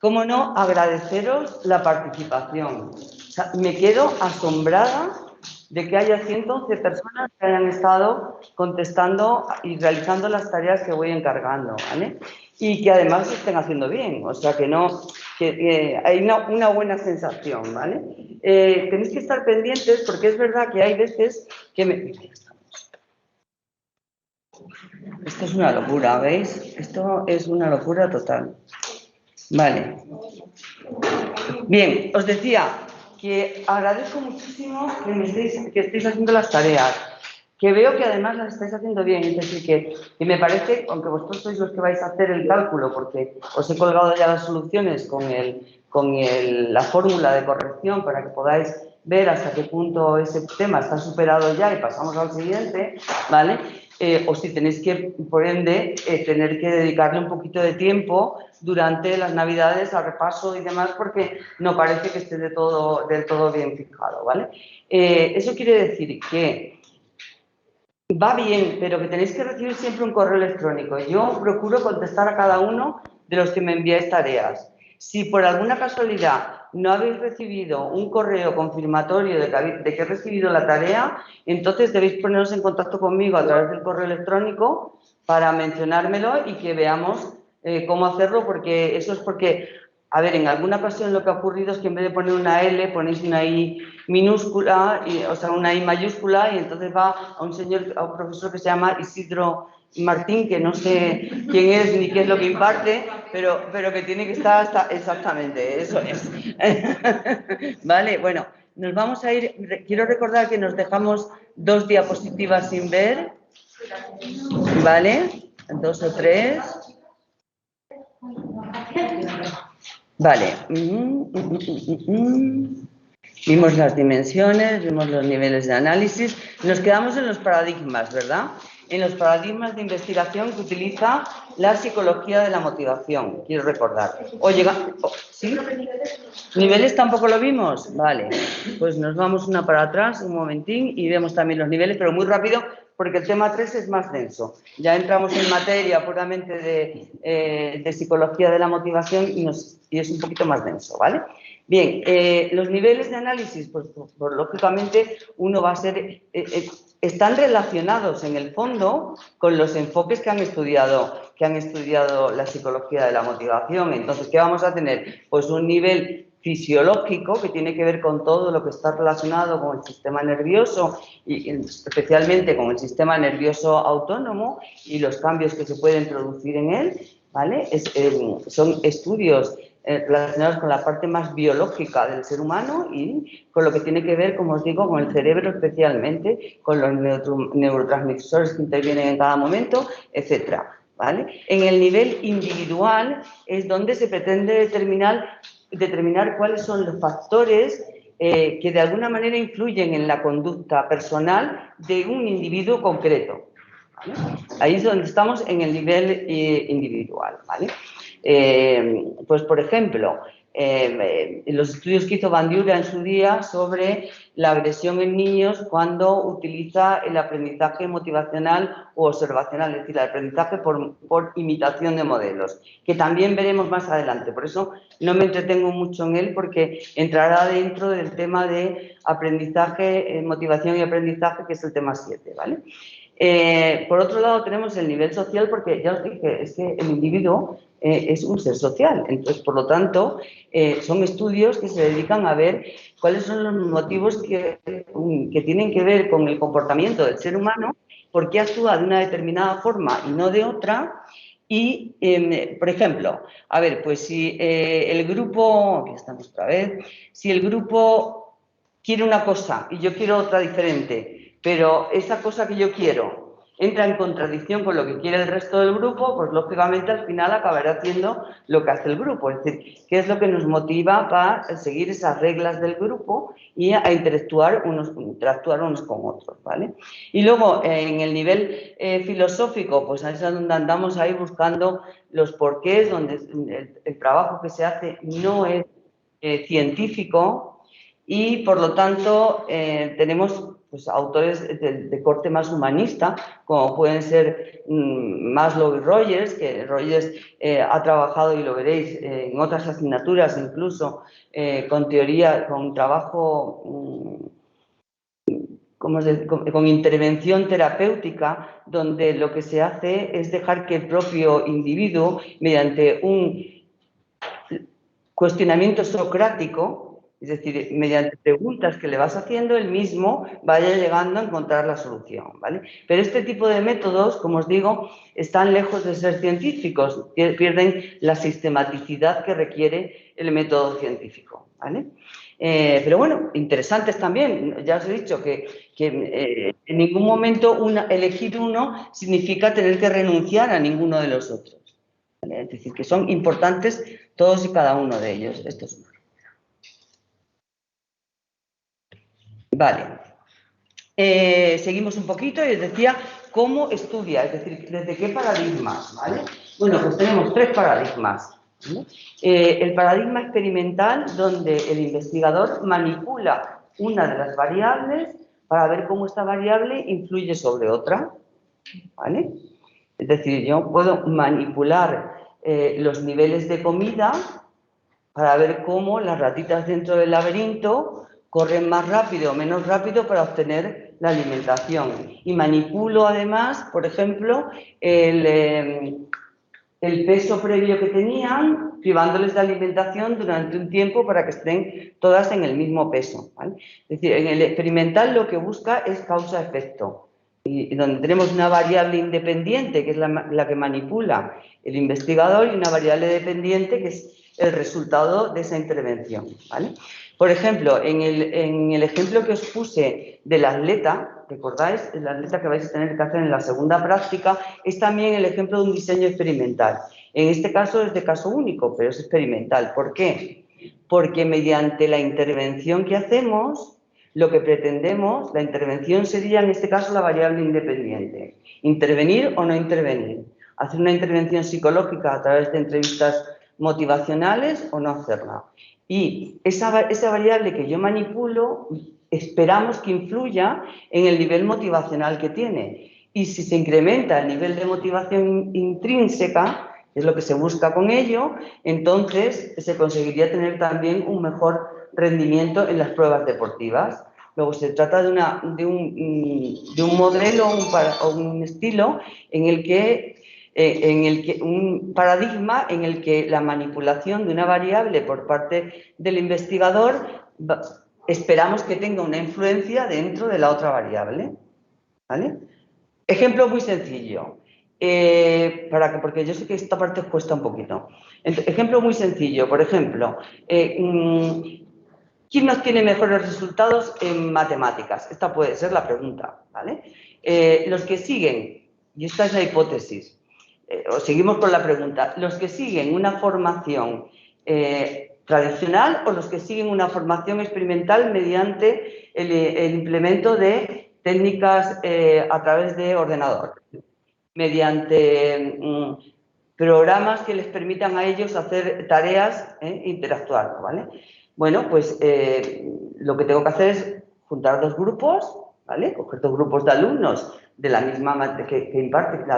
cómo no, agradeceros la participación. O sea, me quedo asombrada de que haya 111 personas que hayan estado contestando y realizando las tareas que voy encargando, ¿vale? Y que además estén haciendo bien, o sea, que hay una buena sensación, ¿vale? Tenéis que estar pendientes porque es verdad que hay veces que Esto es una locura, ¿veis? Esto es una locura total. Vale. Bien, os decía que agradezco muchísimo que estéis haciendo las tareas, que veo que además las estáis haciendo bien, es decir, que me parece, aunque vosotros sois los que vais a hacer el cálculo, porque os he colgado ya las soluciones con la fórmula de corrección para que podáis ver hasta qué punto ese tema está superado ya y pasamos al siguiente, ¿vale? O si tenéis que, por ende, tener que dedicarle un poquito de tiempo durante las Navidades al repaso y demás, porque no parece que esté del todo bien fijado, ¿vale? Eso quiere decir que va bien, pero que tenéis que recibir siempre un correo electrónico. Yo procuro contestar a cada uno de los que me enviáis tareas. Si por alguna casualidad no habéis recibido un correo confirmatorio de que he recibido la tarea, entonces debéis poneros en contacto conmigo a través del correo electrónico para mencionármelo y que veamos cómo hacerlo, porque eso es porque, a ver, en alguna ocasión lo que ha ocurrido es que en vez de poner una L, ponéis una I minúscula, o sea, una I mayúscula, y entonces va a un profesor que se llama Isidro Martín, que no sé quién es ni qué es lo que imparte, pero que tiene que estar hasta exactamente, eso es. Vale, bueno, nos vamos a ir, quiero recordar que nos dejamos 2 diapositivas sin ver, ¿vale? 2 o 3. Vale. Vimos las dimensiones, vimos los niveles de análisis. Nos quedamos en los paradigmas, ¿verdad? En los paradigmas de investigación que utiliza la psicología de la motivación, quiero recordar. ¿Sí? ¿Niveles tampoco lo vimos? Vale. Pues nos vamos una para atrás, un momentín, y vemos también los niveles, pero muy rápido, porque el tema 3 es más denso. Ya entramos en materia puramente de psicología de la motivación y es un poquito más denso, ¿vale? Bien, los niveles de análisis, pues lógicamente uno va a ser... están relacionados en el fondo con los enfoques que han estudiado la psicología de la motivación. Entonces, ¿qué vamos a tener? Pues un nivel fisiológico que tiene que ver con todo lo que está relacionado con el sistema nervioso y especialmente con el sistema nervioso autónomo y los cambios que se pueden producir en él, ¿vale? Son estudios relacionados con la parte más biológica del ser humano y con lo que tiene que ver, como os digo, con el cerebro especialmente, con los neurotransmisores que intervienen en cada momento, etcétera, ¿vale? En el nivel individual es donde se pretende determinar cuáles son los factores que de alguna manera influyen en la conducta personal de un individuo concreto, ¿vale? Ahí es donde estamos en el nivel individual, ¿vale? Pues, por ejemplo, los estudios que hizo Bandura en su día sobre la agresión en niños cuando utiliza el aprendizaje motivacional u observacional, es decir, el aprendizaje por imitación de modelos, que también veremos más adelante. Por eso no me entretengo mucho en él, porque entrará dentro del tema de aprendizaje, motivación y aprendizaje, que es el tema 7, ¿vale? Por otro lado tenemos el nivel social, porque ya os dije, es que el individuo es un ser social. Entonces, por lo tanto, son estudios que se dedican a ver cuáles son los motivos que tienen que ver con el comportamiento del ser humano, por qué actúa de una determinada forma y no de otra. Y, por ejemplo, a ver, pues si el grupo, aquí estamos otra vez, si el grupo quiere una cosa y yo quiero otra diferente, pero esa cosa que yo quiero entra en contradicción con lo que quiere el resto del grupo, pues lógicamente al final acabará haciendo lo que hace el grupo. Es decir, ¿qué es lo que nos motiva para seguir esas reglas del grupo y a interactuar unos con otros, ¿vale? Y luego, en el nivel filosófico, pues es donde andamos ahí buscando los porqués, donde el trabajo que se hace no es científico, y por lo tanto tenemos pues, autores de corte más humanista, como pueden ser Maslow y Rogers, que Rogers ha trabajado, y lo veréis, en otras asignaturas, incluso con teoría, con trabajo con intervención terapéutica, donde lo que se hace es dejar que el propio individuo, mediante un cuestionamiento socrático, es decir, mediante preguntas que le vas haciendo, él mismo vaya llegando a encontrar la solución, ¿vale? Pero este tipo de métodos, como os digo, están lejos de ser científicos, pierden la sistematicidad que requiere el método científico, ¿vale? Pero bueno, interesantes también. Ya os he dicho que en ningún momento elegir uno significa tener que renunciar a ninguno de los otros, ¿vale? Es decir, que son importantes todos y cada uno de ellos. Estos. Vale. Seguimos un poquito y os decía cómo estudia, es decir, desde qué paradigmas, ¿vale? Bueno, pues tenemos 3 paradigmas, ¿vale? El paradigma experimental, donde el investigador manipula una de las variables para ver cómo esta variable influye sobre otra, ¿vale? Es decir, yo puedo manipular los niveles de comida para ver cómo las ratitas dentro del laberinto corren más rápido o menos rápido para obtener la alimentación. Y manipulo además, por ejemplo, el peso previo que tenían, privándoles de alimentación durante un tiempo para que estén todas en el mismo peso, ¿vale? Es decir, en el experimental lo que busca es causa-efecto. Y donde tenemos una variable independiente, que es la que manipula el investigador, y una variable dependiente, que es el resultado de esa intervención, ¿vale? Por ejemplo, en el ejemplo que os puse del atleta, ¿recordáis? El atleta que vais a tener que hacer en la segunda práctica, es también el ejemplo de un diseño experimental. En este caso es de caso único, pero es experimental. ¿Por qué? Porque mediante la intervención que hacemos, lo que pretendemos, la intervención sería en este caso la variable independiente. Intervenir o no intervenir. Hacer una intervención psicológica a través de entrevistas motivacionales o no hacerla. Y esa variable que yo manipulo, esperamos que influya en el nivel motivacional que tiene. Y si se incrementa el nivel de motivación intrínseca, que es lo que se busca con ello, entonces se conseguiría tener también un mejor rendimiento en las pruebas deportivas. Luego se trata de un modelo o un estilo en el que un paradigma en el que la manipulación de una variable por parte del investigador esperamos que tenga una influencia dentro de la otra variable, ¿vale? Ejemplo muy sencillo, porque yo sé que esta parte os cuesta un poquito. Ejemplo muy sencillo, por ejemplo, ¿quién nos tiene mejores resultados en matemáticas? Esta puede ser la pregunta, ¿vale? Los que siguen, y esta es la hipótesis, o seguimos con la pregunta, ¿los que siguen una formación tradicional o los que siguen una formación experimental mediante el implemento de técnicas a través de ordenador, mediante programas que les permitan a ellos hacer tareas interactuando, ¿vale? Bueno, pues lo que tengo que hacer es juntar 2 grupos, ¿vale? Coger 2 grupos de alumnos de la misma a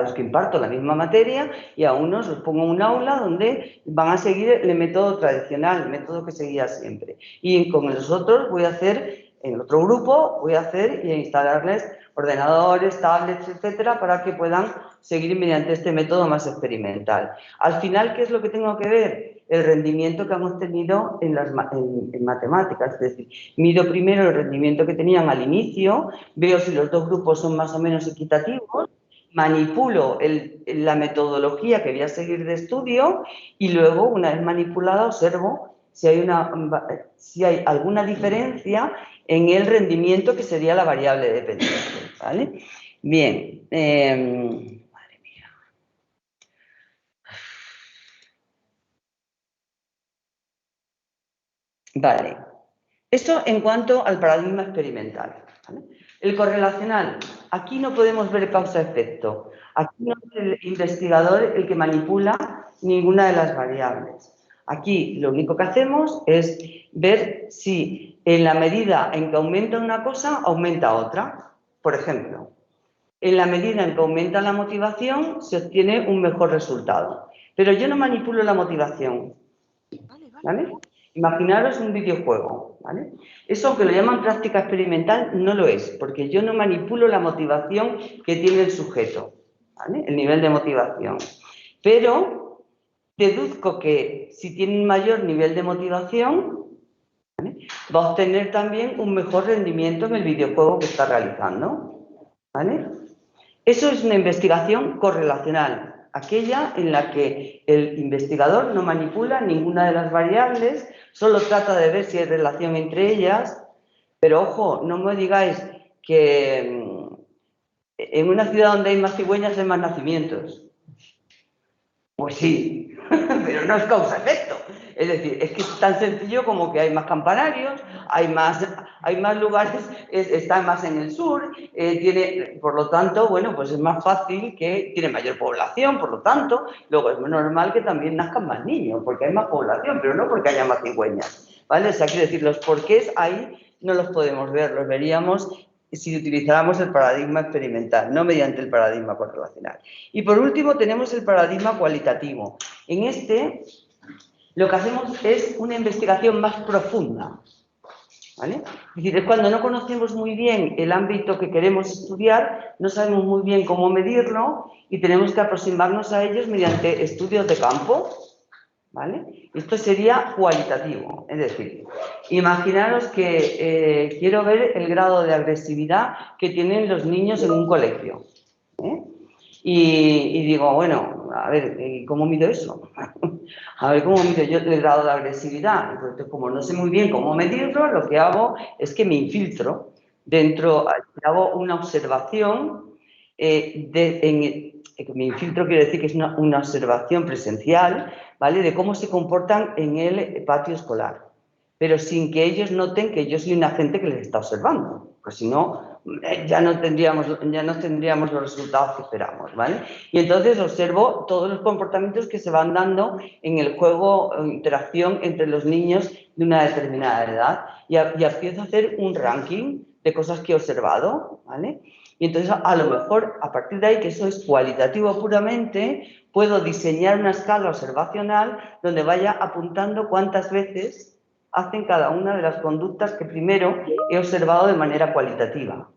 los que imparto la misma materia, y a unos los pongo en un aula donde van a seguir el método tradicional, el método que seguía siempre. Y con los otros voy a hacer, en el otro grupo, voy a hacer y instalarles ordenadores, tablets, etcétera, para que puedan seguir mediante este método más experimental. Al final, ¿qué es lo que tengo que ver? El rendimiento que han obtenido en matemáticas. Es decir, mido primero el rendimiento que tenían al inicio, veo si los 2 grupos son más o menos equitativos, manipulo la metodología que voy a seguir de estudio y luego, una vez manipulada, observo si hay alguna diferencia en el rendimiento, que sería la variable dependiente, ¿vale? Bien. Madre mía. Vale. Eso en cuanto al paradigma experimental, ¿vale? El correlacional. Aquí no podemos ver causa-efecto. Aquí no es el investigador el que manipula ninguna de las variables. Aquí lo único que hacemos es ver si en la medida en que aumenta una cosa, aumenta otra. Por ejemplo, en la medida en que aumenta la motivación, se obtiene un mejor resultado. Pero yo no manipulo la motivación, ¿vale? Imaginaros un videojuego, ¿vale? Eso, aunque lo llaman práctica experimental, no lo es, porque yo no manipulo la motivación que tiene el sujeto, ¿vale? El nivel de motivación. Pero deduzco que si tiene un mayor nivel de motivación, ¿vale?, va a obtener también un mejor rendimiento en el videojuego que está realizando, ¿vale? Eso es una investigación correlacional, aquella en la que el investigador no manipula ninguna de las variables, solo trata de ver si hay relación entre ellas, pero ojo, no me digáis que en una ciudad donde hay más cigüeñas hay más nacimientos. Pues sí, pero no es causa-efecto. Es decir, es que es tan sencillo como que hay más campanarios, hay más lugares, está más en el sur, por lo tanto, bueno, pues es más fácil que tiene mayor población, por lo tanto, luego es normal que también nazcan más niños, porque hay más población, pero no porque haya más cigüeñas, ¿vale? O sea, quiero decir, los porqués ahí no los podemos ver, los veríamos si utilizáramos el paradigma experimental, no mediante el paradigma correlacional. Y por último tenemos el paradigma cualitativo. En este lo que hacemos es una investigación más profunda, ¿vale? Es decir, es cuando no conocemos muy bien el ámbito que queremos estudiar, no sabemos muy bien cómo medirlo y tenemos que aproximarnos a ellos mediante estudios de campo, ¿vale? Esto sería cualitativo, es decir, imaginaros que quiero ver el grado de agresividad que tienen los niños en un colegio, ¿eh? Y digo, bueno, a ver, ¿cómo mido eso? A ver, ¿cómo mido yo el grado de agresividad? Entonces, como no sé muy bien cómo medirlo, lo que hago es que me infiltro dentro, hago una observación, me infiltro quiere decir que es una observación presencial, ¿vale?, de cómo se comportan en el patio escolar, pero sin que ellos noten que yo soy un agente que les está observando, pues si no, ya no tendríamos los resultados que esperamos, ¿vale? Y entonces observo todos los comportamientos que se van dando en el juego o interacción entre los niños de una determinada edad y empiezo a hacer un ranking de cosas que he observado, ¿vale? Y entonces, a lo mejor, a partir de ahí, que eso es cualitativo puramente, puedo diseñar una escala observacional donde vaya apuntando cuántas veces hacen cada una de las conductas que primero he observado de manera cualitativa,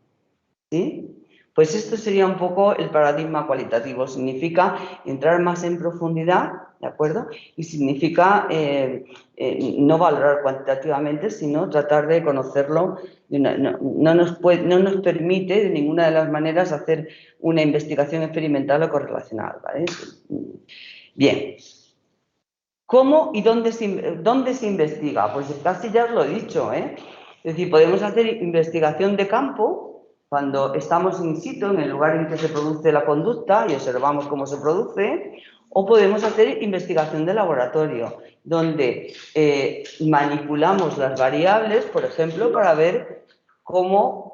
¿sí? Pues esto sería un poco el paradigma cualitativo. Significa entrar más en profundidad, ¿de acuerdo? Y significa no valorar cuantitativamente, sino tratar de conocerlo. No nos permite de ninguna de las maneras hacer una investigación experimental o correlacional, ¿vale? Bien. ¿Cómo y dónde se investiga? Pues casi ya os lo he dicho, ¿eh? Es decir, podemos hacer investigación de campo cuando estamos in situ, en el lugar en que se produce la conducta y observamos cómo se produce, o podemos hacer investigación de laboratorio, donde manipulamos las variables, por ejemplo, para ver cómo,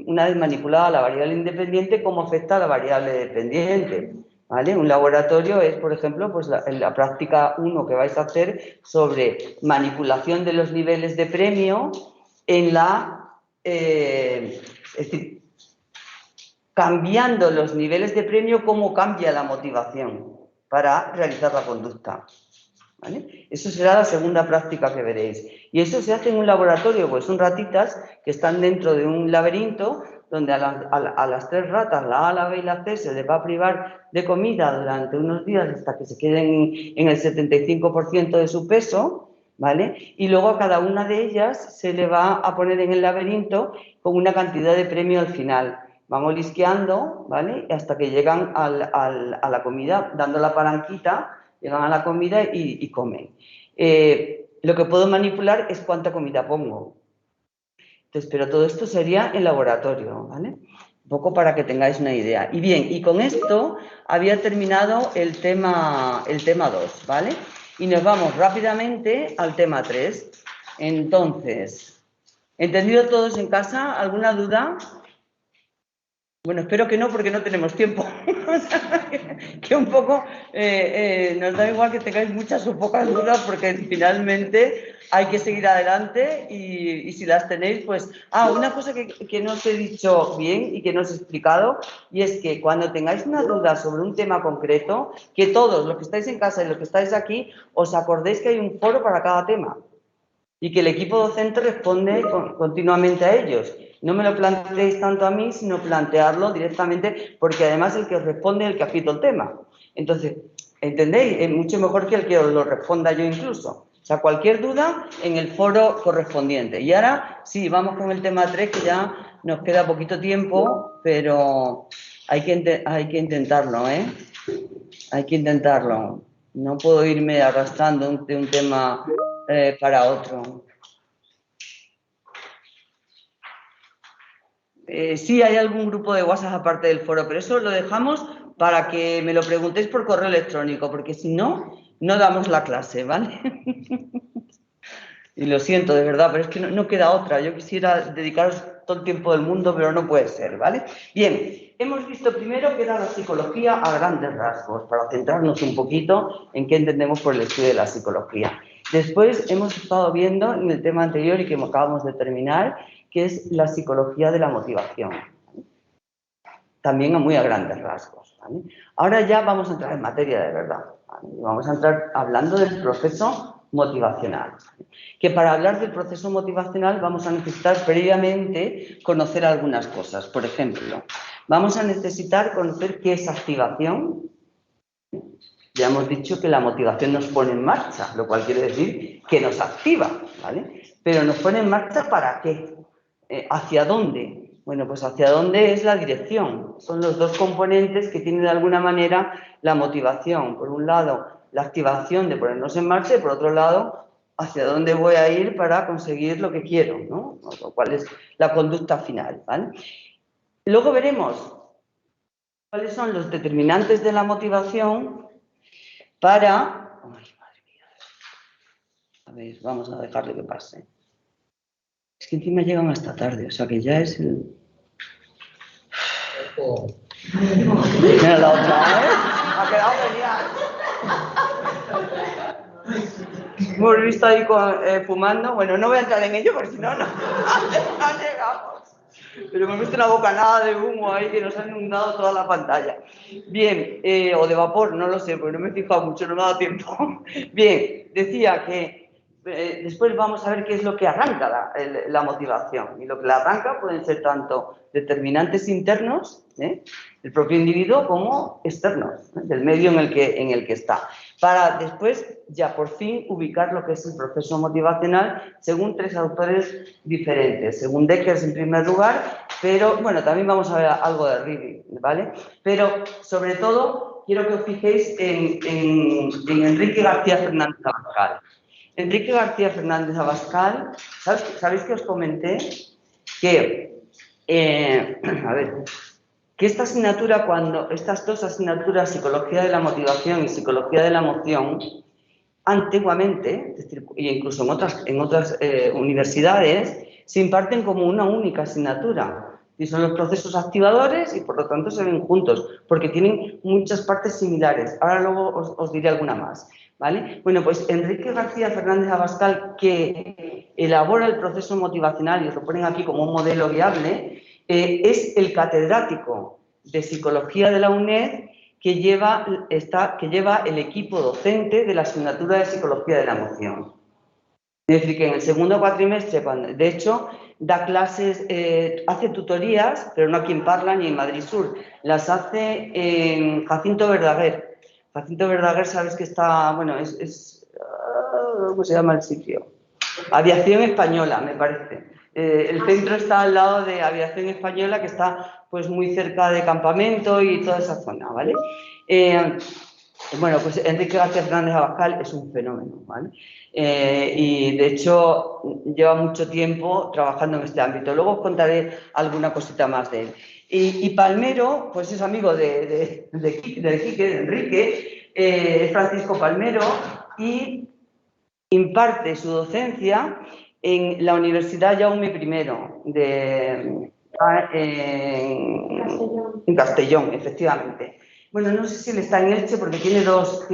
una vez manipulada la variable independiente, cómo afecta a la variable dependiente. ¿Vale? Un laboratorio es, por ejemplo, pues la práctica 1 que vais a hacer sobre manipulación de los niveles de premio en es decir, cambiando los niveles de premio, cómo cambia la motivación para realizar la conducta. ¿Vale? Eso será la segunda práctica que veréis. Y eso se hace en un laboratorio, pues son ratitas que están dentro de un laberinto donde a las 3 ratas, la A, la B y la C, se les va a privar de comida durante unos días hasta que se queden en el 75% de su peso, ¿vale? Y luego a cada una de ellas se le va a poner en el laberinto con una cantidad de premio al final. Van olisqueando, ¿vale?, hasta que llegan a la comida, dando la palanquita, llegan a la comida y comen. Lo que puedo manipular es cuánta comida pongo. Entonces, pero todo esto sería en laboratorio, ¿vale? Un poco para que tengáis una idea. Y bien, y con esto había terminado el tema 2, ¿vale? Y nos vamos rápidamente al tema 3. Entonces, ¿entendido todos en casa? ¿Alguna duda? Bueno, espero que no, porque no tenemos tiempo. O sea, que un poco nos da igual que tengáis muchas o pocas dudas, porque finalmente hay que seguir adelante y si las tenéis, pues... una cosa que no os he dicho bien y que no os he explicado, y es que cuando tengáis una duda sobre un tema concreto, que todos los que estáis en casa y los que estáis aquí, os acordéis que hay un foro para cada tema y que el equipo docente responde continuamente a ellos. No me lo planteéis tanto a mí, sino plantearlo directamente, porque además el que os responde es el que ha escrito el tema. Entonces, ¿entendéis? Es mucho mejor que el que os lo responda yo incluso. O sea, cualquier duda en el foro correspondiente. Y ahora, sí, vamos con el tema 3, que ya nos queda poquito tiempo, pero hay que intentarlo, ¿eh? Hay que intentarlo. No puedo irme arrastrando de un tema para otro. Sí, hay algún grupo de WhatsApp aparte del foro, pero eso lo dejamos para que me lo preguntéis por correo electrónico, porque si no, no damos la clase, ¿vale? Y lo siento, de verdad, pero es que no queda otra. Yo quisiera dedicaros todo el tiempo del mundo, pero no puede ser, ¿vale? Bien, hemos visto primero que era la psicología a grandes rasgos, para centrarnos un poquito en qué entendemos por el estudio de la psicología. Después hemos estado viendo en el tema anterior y que acabamos de terminar, que es la psicología de la motivación. También muy a grandes rasgos, ¿vale? Ahora ya vamos a entrar en materia de verdad, ¿vale? Vamos a entrar hablando del proceso motivacional. Que para hablar del proceso motivacional vamos a necesitar previamente conocer algunas cosas. Por ejemplo, vamos a necesitar conocer qué es activación. Ya hemos dicho que la motivación nos pone en marcha, lo cual quiere decir que nos activa, ¿vale? Pero nos pone en marcha ¿para qué? ¿Hacia dónde? Bueno, pues hacia dónde es la dirección. Son los dos componentes que tienen de alguna manera la motivación. Por un lado, la activación de ponernos en marcha y por otro lado, hacia dónde voy a ir para conseguir lo que quiero, ¿no? ¿Cuál es la conducta final, ¿vale? Luego veremos cuáles son los determinantes de la motivación para... Ay, madre mía. A ver, vamos a dejarle que pase. Es que encima llegan hasta tarde, o sea que ya es el... Mira la otra, ¿eh? Ha quedado genial. Hemos visto ahí fumando. Bueno, no voy a entrar en ello porque si no, no llegamos. Pero hemos visto una bocanada de humo ahí que nos ha inundado toda la pantalla. Bien, o de vapor, no lo sé, porque no me he fijado mucho, no me ha dado tiempo. Bien, decía que después vamos a ver qué es lo que arranca la motivación. Y lo que la arranca pueden ser tanto determinantes internos, del propio individuo, como externos, del medio en el que está. Para después ya por fin ubicar lo que es el proceso motivacional según tres autores diferentes. Según Deckers en primer lugar, pero bueno, también vamos a ver algo de Ribby, ¿vale? Pero sobre todo quiero que os fijéis en Enrique García Fernández Abascal. Enrique García Fernández Abascal, ¿sabéis que os comenté que, a ver, que esta asignatura, estas dos asignaturas, psicología de la motivación y psicología de la emoción, antiguamente, e incluso en otras universidades, se imparten como una única asignatura. Y son los procesos activadores y por lo tanto se ven juntos, porque tienen muchas partes similares. Ahora luego os diré alguna más, ¿vale? Bueno, pues Enrique García Fernández Abascal, que elabora el proceso motivacional, y os lo ponen aquí como un modelo viable, es el catedrático de Psicología de la UNED que lleva el equipo docente de la asignatura de Psicología de la Emoción. Es decir, que en el segundo cuatrimestre, de hecho, da clases, hace tutorías, pero no aquí en Parla ni en Madrid Sur, las hace en Jacinto Verdaguer. Jacinto Verdaguer, sabes que está, bueno, ¿cómo se llama el sitio? Aviación Española, me parece. El centro está al lado de Aviación Española, que está pues muy cerca de Campamento y toda esa zona, ¿vale? Bueno, pues Enrique García Fernández Abascal es un fenómeno, ¿vale? Y de hecho lleva mucho tiempo trabajando en este ámbito. Luego os contaré alguna cosita más de él. Y Palmero, pues es amigo de Enrique, es Francisco Palmero, y imparte su docencia en la Universidad Jaume I está en Castellón, efectivamente. Bueno, no sé si él está en Elche porque tiene dos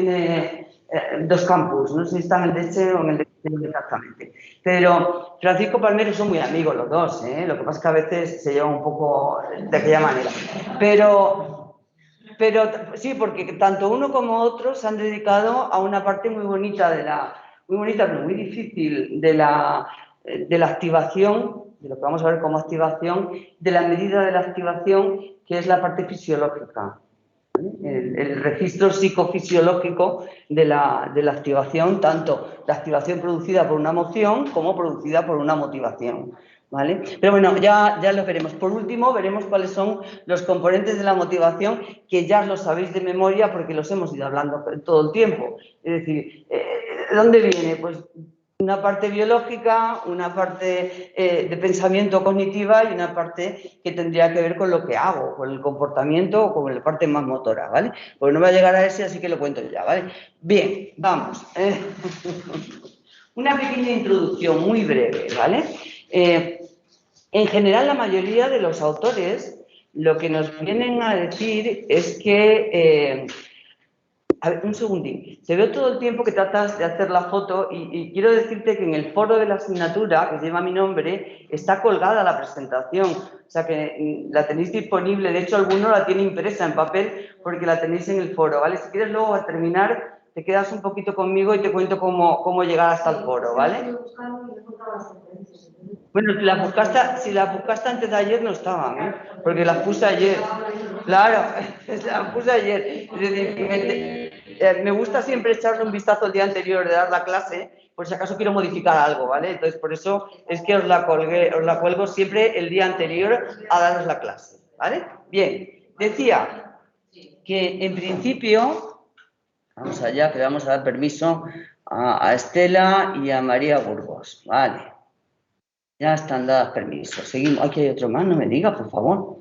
campus, no sé si está en el de Elche o en el de Castellón exactamente. Pero Francisco Palmero son muy amigos los dos, ¿eh? Lo que pasa es que a veces se llevan un poco de aquella manera. Pero sí, porque tanto uno como otro se han dedicado a una parte muy bonita muy bonita, pero muy difícil de la activación, de lo que vamos a ver como activación, de la medida de la activación, que es la parte fisiológica. El registro psicofisiológico de la activación, tanto la activación producida por una emoción como producida por una motivación. ¿Vale? Pero bueno, ya lo veremos. Por último, veremos cuáles son los componentes de la motivación, que ya los sabéis de memoria porque los hemos ido hablando todo el tiempo. Es decir, ¿de dónde viene? Pues una parte biológica, una parte de pensamiento cognitiva y una parte que tendría que ver con lo que hago, con el comportamiento o con la parte más motora, ¿vale? Pues no voy a llegar a ese, así que lo cuento ya, ¿vale? Bien, vamos. Una pequeña introducción muy breve, ¿vale? En general, la mayoría de los autores lo que nos vienen a decir es que... a ver, un segundín. Te veo todo el tiempo que tratas de hacer la foto y quiero decirte que en el foro de la asignatura, que lleva mi nombre, está colgada la presentación. O sea que la tenéis disponible. De hecho, alguno la tiene impresa en papel porque la tenéis en el foro, ¿vale? Si quieres luego al terminar, te quedas un poquito conmigo y te cuento cómo llegar hasta el foro, ¿vale? Bueno, si la buscaste antes de ayer no estaban, ¿eh? Porque las puse ayer. Claro, las puse ayer. Es decir, me gusta siempre echarle un vistazo el día anterior de dar la clase, por si acaso quiero modificar algo, ¿vale? Entonces, por eso es que os la cuelgo siempre el día anterior a daros la clase, ¿vale? Bien, decía que en principio, vamos allá, que vamos a dar permiso a Estela y a María Burgos, ¿vale? Ya están dadas permisos. Seguimos. Aquí hay otro más, no me diga, por favor.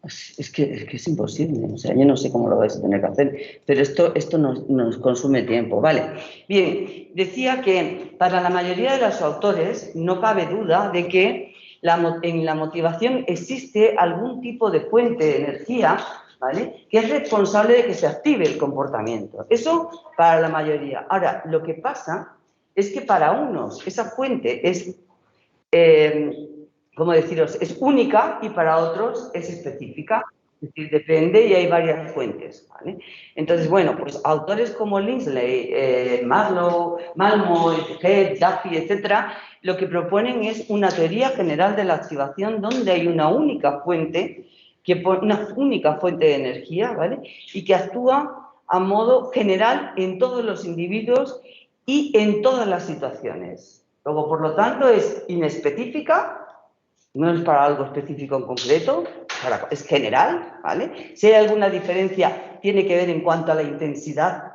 Es que es imposible. O sea, yo no sé cómo lo vais a tener que hacer, pero esto nos consume tiempo. Vale. Bien, decía que para la mayoría de los autores no cabe duda de que en la motivación existe algún tipo de fuente de energía, ¿vale?, que es responsable de que se active el comportamiento. Eso para la mayoría. Ahora, lo que pasa es que para unos esa fuente es, ¿cómo deciros?, es única y para otros es específica. Es decir, depende y hay varias fuentes, ¿vale? Entonces, bueno, pues autores como Linsley, Maslow, Malmo, Head, Duffy, etcétera, lo que proponen es una teoría general de la activación donde hay una única fuente, una única fuente de energía, ¿vale?, y que actúa a modo general en todos los individuos y en todas las situaciones. Luego, por lo tanto, es inespecífica, no es para algo específico en concreto, es general, ¿vale? Si hay alguna diferencia, tiene que ver en cuanto a la intensidad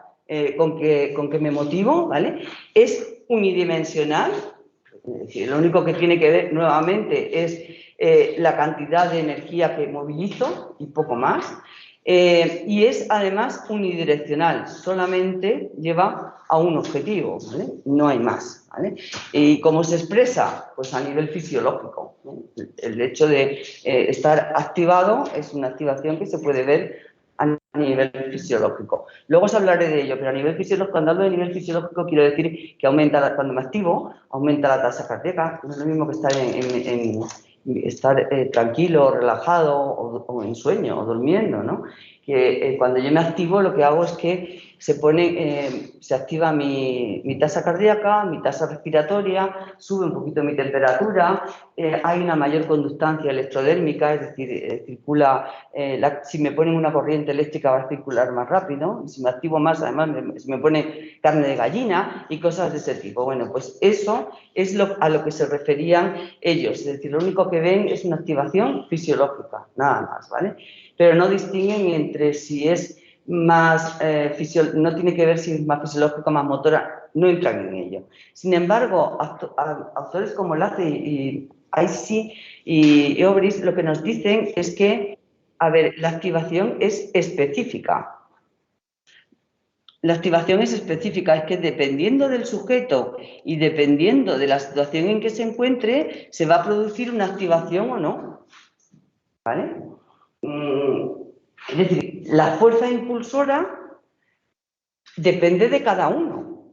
con que me motivo, ¿vale? Es unidimensional, es decir, lo único que tiene que ver nuevamente es la cantidad de energía que movilizo y poco más. Y es además unidireccional, solamente lleva a un objetivo, ¿vale? No hay más, ¿vale? ¿Y cómo se expresa? Pues a nivel fisiológico, ¿no? El hecho de estar activado es una activación que se puede ver a nivel fisiológico. Luego os hablaré de ello, pero a nivel fisiológico, cuando hablo de nivel fisiológico, quiero decir que cuando me activo, aumenta la tasa cardíaca. No es lo mismo que estar tranquilo, relajado o en sueño o durmiendo, ¿no? Que cuando yo me activo, lo que hago es que se activa mi tasa cardíaca, mi tasa respiratoria, sube un poquito mi temperatura, hay una mayor conductancia electrodérmica, es decir, circula, si me ponen una corriente eléctrica va a circular más rápido, y si me activo más, además se me pone carne de gallina y cosas de ese tipo. Bueno, pues eso es a lo que se referían ellos, es decir, lo único que ven es una activación fisiológica, nada más, ¿vale? Pero no distinguen entre si es más no tiene que ver si es más fisiológica o más motora, no entran en ello. Sin embargo, autores como Lace y Icey y Obris lo que nos dicen es que, a ver, la activación es específica. La activación es específica, es que dependiendo del sujeto y dependiendo de la situación en que se encuentre, se va a producir una activación o no. ¿Vale? Es decir, la fuerza impulsora depende de cada uno.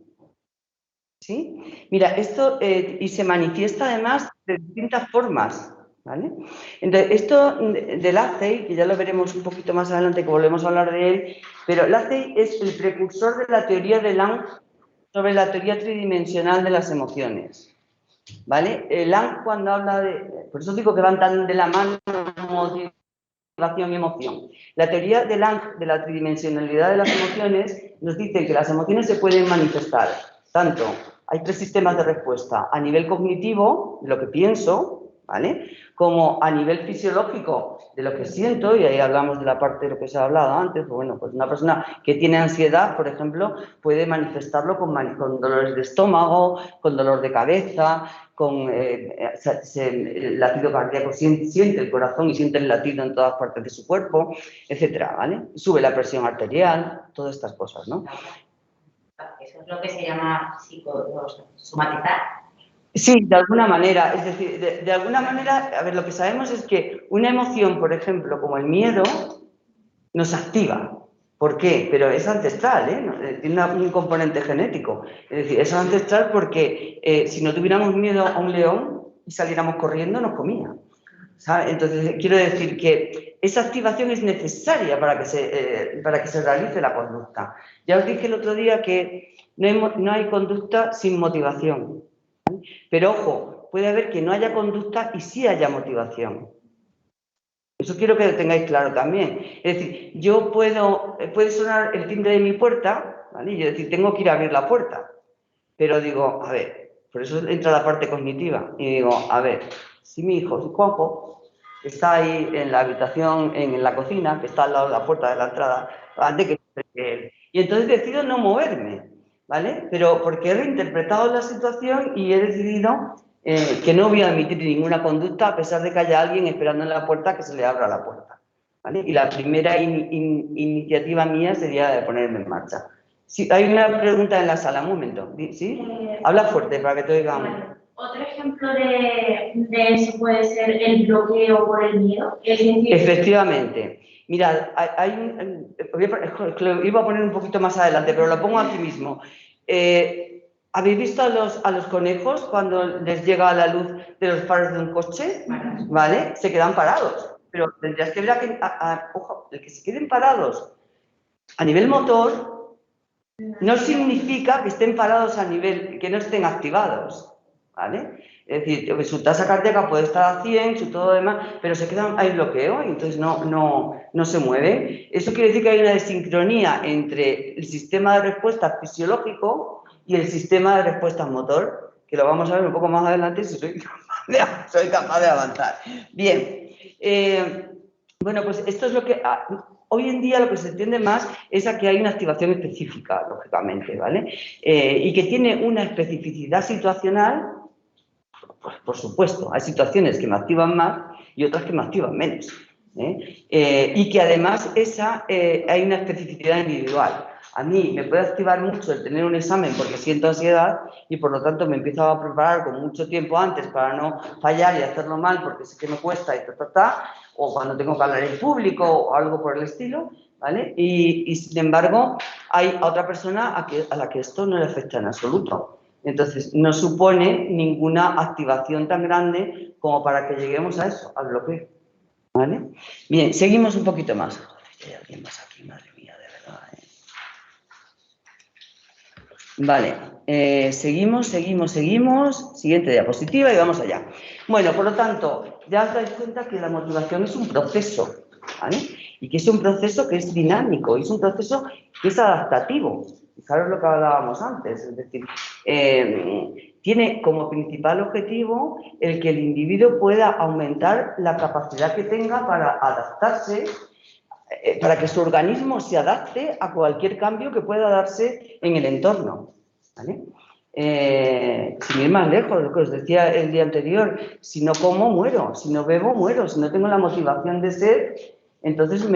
¿Sí? Mira, esto y se manifiesta además de distintas formas. ¿Vale? Entonces, esto del ACEI, que ya lo veremos un poquito más adelante, que volvemos a hablar de él, pero el ACEI es el precursor de la teoría de Lang sobre la teoría tridimensional de las emociones. ¿Vale? Lang, cuando habla de... Por eso digo que van tan de la mano motivación y emoción. La teoría de Lang de la tridimensionalidad de las emociones nos dice que las emociones se pueden manifestar tanto, hay 3 sistemas de respuesta, a nivel cognitivo, lo que pienso, ¿vale? Como a nivel fisiológico, de lo que siento, y ahí hablamos de la parte de lo que se ha hablado antes, pues bueno, pues una persona que tiene ansiedad, por ejemplo, puede manifestarlo con dolores de estómago, con dolor de cabeza, con el latido cardíaco, siente el corazón y siente el latido en todas partes de su cuerpo, etcétera, ¿vale? Sube la presión arterial, todas estas cosas, ¿no? Eso es lo que se llama somatizar. Sí, de alguna manera, es decir, de alguna manera, a ver, lo que sabemos es que una emoción, por ejemplo, como el miedo, nos activa. ¿Por qué? Pero es ancestral, ¿eh? Tiene un componente genético. Es decir, es ancestral porque si no tuviéramos miedo a un león y saliéramos corriendo, nos comía. ¿Sabes? Entonces, quiero decir que esa activación es necesaria para que se realice la conducta. Ya os dije el otro día que no hay conducta sin motivación. ¿Vale? Pero ojo, puede haber que no haya conducta y sí haya motivación. Eso quiero que lo tengáis claro también. Es decir, puede sonar el timbre de mi puerta, ¿vale? Y yo decir, tengo que ir a abrir la puerta. Pero digo, a ver, por eso entra la parte cognitiva. Y digo, a ver, si mi hijo, si Juanjo, está ahí en la habitación, en la cocina, que está al lado de la puerta de la entrada, antes que él. Y entonces decido no moverme, ¿vale? Pero porque he reinterpretado la situación y he decidido que no voy a emitir ninguna conducta a pesar de que haya alguien esperando en la puerta que se le abra la puerta, ¿vale? Y la primera iniciativa mía sería de ponerme en marcha. Sí, hay una pregunta en la sala, un momento. ¿Sí? Habla fuerte para que te oigamos. Bueno, otro ejemplo de eso puede ser el bloqueo por el miedo. Efectivamente. Mirad, lo iba a poner un poquito más adelante, pero lo pongo aquí mismo. ¿Habéis visto a los conejos cuando les llega la luz de los faros de un coche? ¿Vale? Se quedan parados. Pero tendrías que ver ojo, el que se queden parados a nivel motor no significa que estén parados a nivel, que no estén activados, ¿vale? Es decir, su tasa cardíaca puede estar a 100, su todo demás, pero se quedan, hay bloqueo y entonces no se mueven. Eso quiere decir que hay una desincronía entre el sistema de respuesta fisiológico y el sistema de respuesta motor, que lo vamos a ver un poco más adelante si soy capaz de avanzar. Bien, bueno, pues esto es lo que... Hoy en día lo que se entiende más es a que hay una activación específica, lógicamente, ¿vale? Y que tiene una especificidad situacional, pues, por supuesto, hay situaciones que me activan más y otras que me activan menos. Y que además hay una especificidad individual. A mí me puede activar mucho el tener un examen porque siento ansiedad y por lo tanto me empiezo a preparar con mucho tiempo antes para no fallar y hacerlo mal porque sé que me cuesta y o cuando tengo que hablar en público o algo por el estilo, ¿vale? Y sin embargo hay otra persona a la que esto no le afecta en absoluto. Entonces no supone ninguna activación tan grande como para que lleguemos a eso, al bloqueo. ¿Vale? Bien, seguimos un poquito más. Hay alguien más aquí, madre mía, de verdad. Vale, seguimos. Siguiente diapositiva y vamos allá. Bueno, por lo tanto, ya os dais cuenta que la motivación es un proceso, ¿vale? Y que es un proceso que es dinámico, y es un proceso que es adaptativo. Fijaros lo que hablábamos antes, es decir, tiene como principal objetivo el que el individuo pueda aumentar la capacidad que tenga para adaptarse, para que su organismo se adapte a cualquier cambio que pueda darse en el entorno, ¿vale? Sin ir más lejos, lo que os decía el día anterior, si no como, muero, si no bebo, muero, si no tengo la motivación de ser, entonces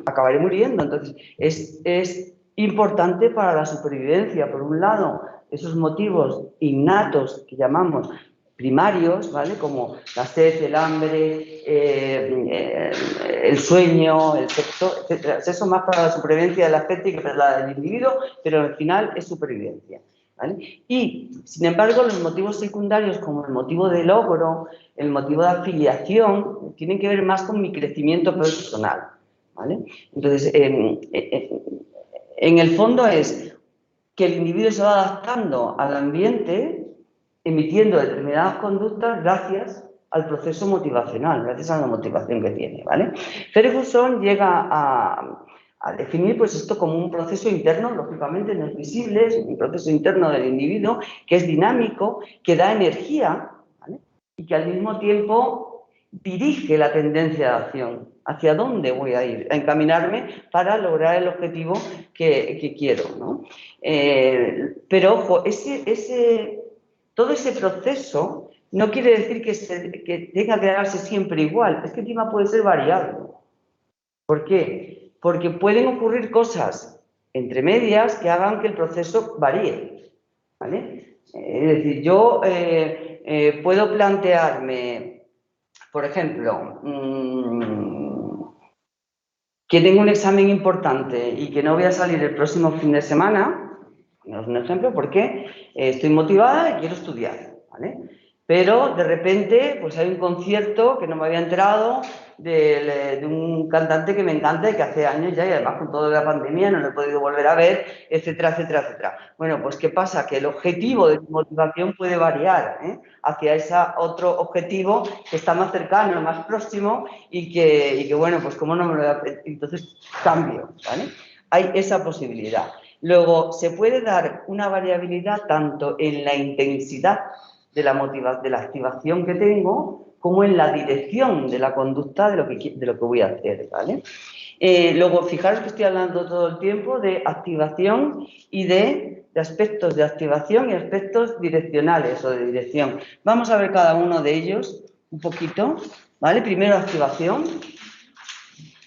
acabaré muriendo. Entonces, es importante para la supervivencia. Por un lado, esos motivos innatos que llamamos primarios, ¿vale? Como la sed, el hambre, el sueño, el sexo, etc. El sexo más para la supervivencia de la especie que para la del individuo, pero al final es supervivencia, ¿vale? Y, sin embargo, los motivos secundarios, como el motivo de logro, el motivo de afiliación, tienen que ver más con mi crecimiento personal, ¿vale? Entonces, en el fondo es que el individuo se va adaptando al ambiente, emitiendo determinadas conductas gracias al proceso motivacional, gracias a la motivación que tiene, ¿vale? Ferguson llega a definir pues esto como un proceso interno, lógicamente no es visible, es un proceso interno del individuo que es dinámico, que da energía, ¿vale? Y que al mismo tiempo dirige la tendencia de acción. ¿Hacia dónde voy a ir? A encaminarme para lograr el objetivo que quiero, ¿no? Pero ojo, todo ese proceso no quiere decir que tenga que darse siempre igual, es que encima puede ser variable. ¿Por qué? Porque pueden ocurrir cosas entre medias que hagan que el proceso varíe, ¿vale? Es decir, yo puedo plantearme, por ejemplo, que tengo un examen importante y que no voy a salir el próximo fin de semana, es un ejemplo, porque estoy motivada y quiero estudiar, ¿vale? Pero de repente pues hay un concierto que no me había enterado de un cantante que me encanta y que hace años ya, y además con todo de la pandemia no lo he podido volver a ver, etcétera, etcétera, etcétera. Bueno, pues ¿qué pasa? Que el objetivo de mi motivación puede variar, ¿eh? Hacia ese otro objetivo que está más cercano, más próximo y que bueno, pues como no me lo voy a... Entonces cambio, ¿vale? Hay esa posibilidad. Luego, se puede dar una variabilidad tanto en la intensidad de la activación que tengo, como en la dirección de la conducta de lo que voy a hacer, ¿vale? Luego, fijaros que estoy hablando todo el tiempo de activación y de aspectos de activación y aspectos direccionales o de dirección. Vamos a ver cada uno de ellos un poquito, ¿vale? Primero, activación.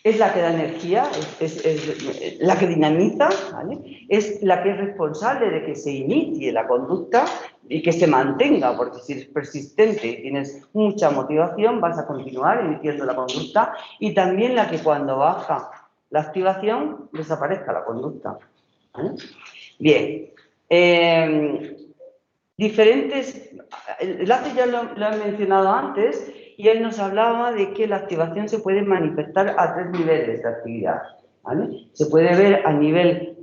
Es la que da energía, es la que dinamiza, ¿vale? Es la que es responsable de que se inicie la conducta y que se mantenga, porque si eres persistente y tienes mucha motivación, vas a continuar iniciando la conducta, y también la que cuando baja la activación desaparezca la conducta, ¿vale? Bien, diferentes, Lasse ya lo he mencionado antes, y él nos hablaba de que la activación se puede manifestar a 3 niveles de actividad, ¿vale? Se puede ver a nivel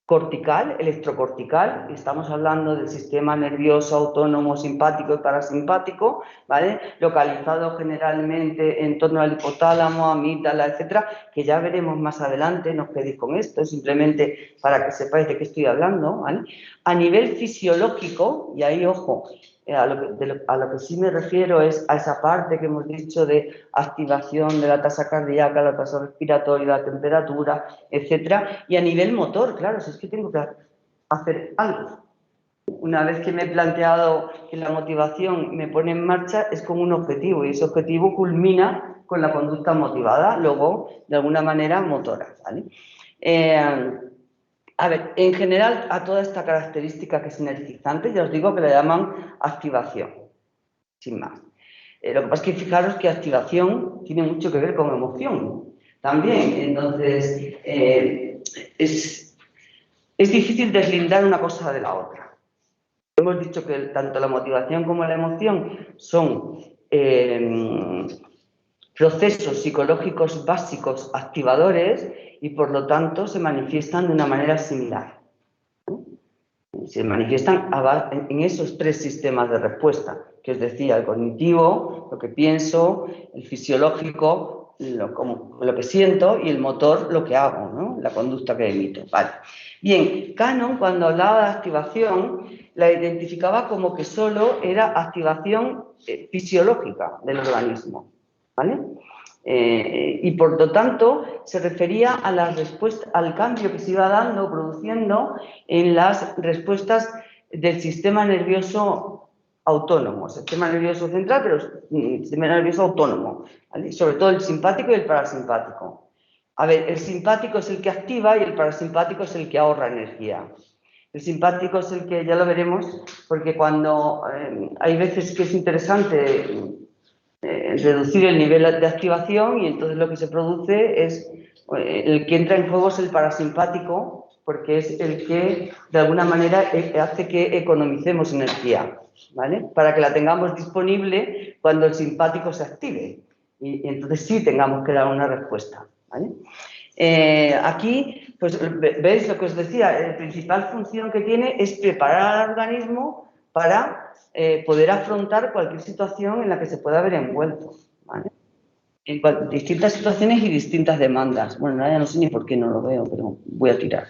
cortical, electrocortical, estamos hablando del sistema nervioso autónomo simpático y parasimpático, ¿vale? Localizado generalmente en torno al hipotálamo, amígdala, etcétera, que ya veremos más adelante, no os quedéis con esto, simplemente para que sepáis de qué estoy hablando, ¿vale? A nivel fisiológico, y ahí, ojo, a lo que sí me refiero es a esa parte que hemos dicho de activación de la tasa cardíaca, la tasa respiratoria, la temperatura, etcétera, y a nivel motor, claro, si es que tengo que hacer algo. Una vez que me he planteado que la motivación me pone en marcha, es con un objetivo, y ese objetivo culmina con la conducta motivada, luego, de alguna manera, motora, ¿vale? A ver, en general, a toda esta característica que es energizante, ya os digo que le llaman activación, sin más. Lo que pasa es que fijaros que activación tiene mucho que ver con emoción también. Entonces, es difícil deslindar una cosa de la otra. Hemos dicho que tanto la motivación como la emoción son procesos psicológicos básicos activadores y por lo tanto se manifiestan de una manera similar. Se manifiestan en esos 3 sistemas de respuesta, que os decía, el cognitivo, lo que pienso, el fisiológico, lo que siento, y el motor, lo que hago, ¿no? La conducta que emito. Vale. Bien, Cannon, cuando hablaba de activación, la identificaba como que solo era activación fisiológica del organismo, ¿vale? Y por lo tanto se refería a la respuesta, al cambio que se iba dando, produciendo en las respuestas del sistema nervioso autónomo, sistema nervioso central, pero sistema nervioso autónomo, ¿vale? Sobre todo el simpático y el parasimpático. A ver, el simpático es el que activa y el parasimpático es el que ahorra energía. El simpático es el que, ya lo veremos, porque cuando hay veces que es interesante reducir el nivel de activación y entonces lo que se produce es, el que entra en juego es el parasimpático, porque es el que de alguna manera hace que economicemos energía, ¿vale? Para que la tengamos disponible cuando el simpático se active y entonces sí tengamos que dar una respuesta, ¿vale? Aquí, pues veis lo que os decía, la principal función que tiene es preparar al organismo para poder afrontar cualquier situación en la que se pueda ver envuelto, ¿vale? En distintas situaciones y distintas demandas. Bueno, ya no sé ni por qué no lo veo, pero voy a tirar.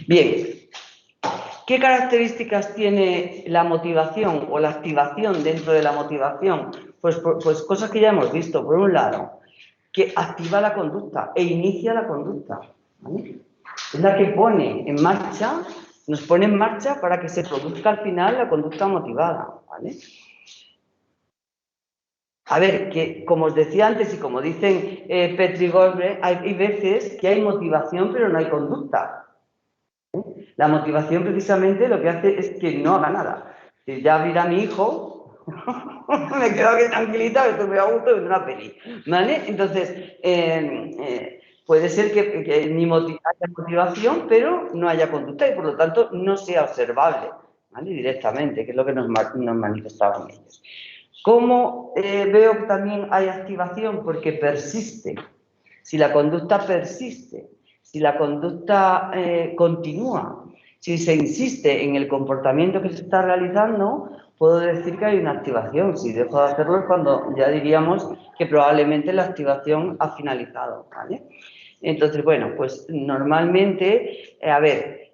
Bien, ¿qué características tiene la motivación o la activación dentro de la motivación? Pues cosas que ya hemos visto. Por un lado, que activa la conducta e inicia la conducta, ¿vale? Es la que pone en marcha, nos pone en marcha para que se produzca al final la conducta motivada, ¿vale? A ver, que como os decía antes y como dicen Petri y Goldberg, hay veces que hay motivación pero no hay conducta. La motivación precisamente lo que hace es que no haga nada. Si ya mira a mi hijo, me quedo aquí tranquilita, que estoy muy a gusto viendo una peli, ¿vale? Entonces, puede ser que ni haya motivación, pero no haya conducta y por lo tanto no sea observable, ¿vale? Directamente, que es lo que nos manifestaban ellos. ¿Cómo veo que también hay activación? Porque persiste. Si la conducta persiste, si la conducta continúa, si se insiste en el comportamiento que se está realizando, puedo decir que hay una activación. Si dejo de hacerlo es cuando ya diríamos que probablemente la activación ha finalizado, ¿vale? Entonces, bueno, pues normalmente, a ver,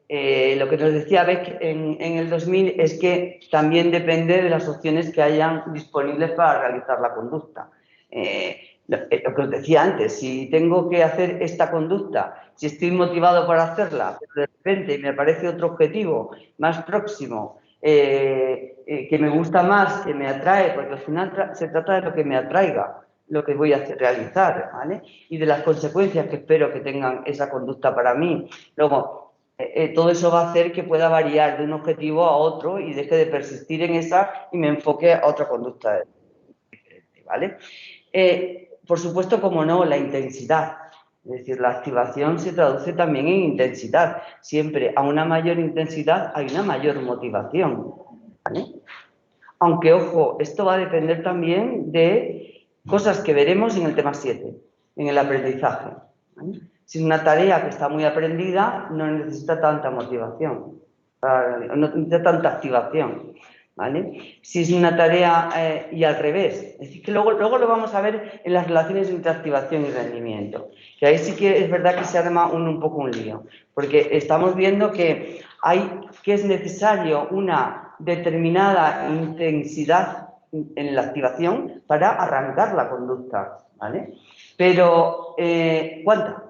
lo que nos decía Beck en el 2000 es que también depende de las opciones que hayan disponibles para realizar la conducta. Lo que os decía antes, si tengo que hacer esta conducta, si estoy motivado para hacerla, pero de repente me aparece otro objetivo más próximo, que me gusta más, que me atrae, porque al final se trata de lo que me atraiga, lo que voy a realizar, ¿vale? Y de las consecuencias que espero que tengan esa conducta para mí. Luego, todo eso va a hacer que pueda variar de un objetivo a otro y deje de persistir en esa y me enfoque a otra conducta diferente, ¿vale? Por supuesto, como no, la intensidad. Es decir, la activación se traduce también en intensidad. Siempre a una mayor intensidad hay una mayor motivación, ¿vale? Aunque, ojo, esto va a depender también de cosas que veremos en el tema 7, en el aprendizaje, ¿vale? Si es una tarea que está muy aprendida, no necesita tanta motivación, no necesita tanta activación, ¿vale? Si es una tarea y al revés, es decir, que luego lo vamos a ver en las relaciones entre activación y rendimiento, que ahí sí que es verdad que se arma un poco un lío, porque estamos viendo que es necesario una determinada intensidad en la activación para arrancar la conducta, ¿vale? Pero, ¿cuánta?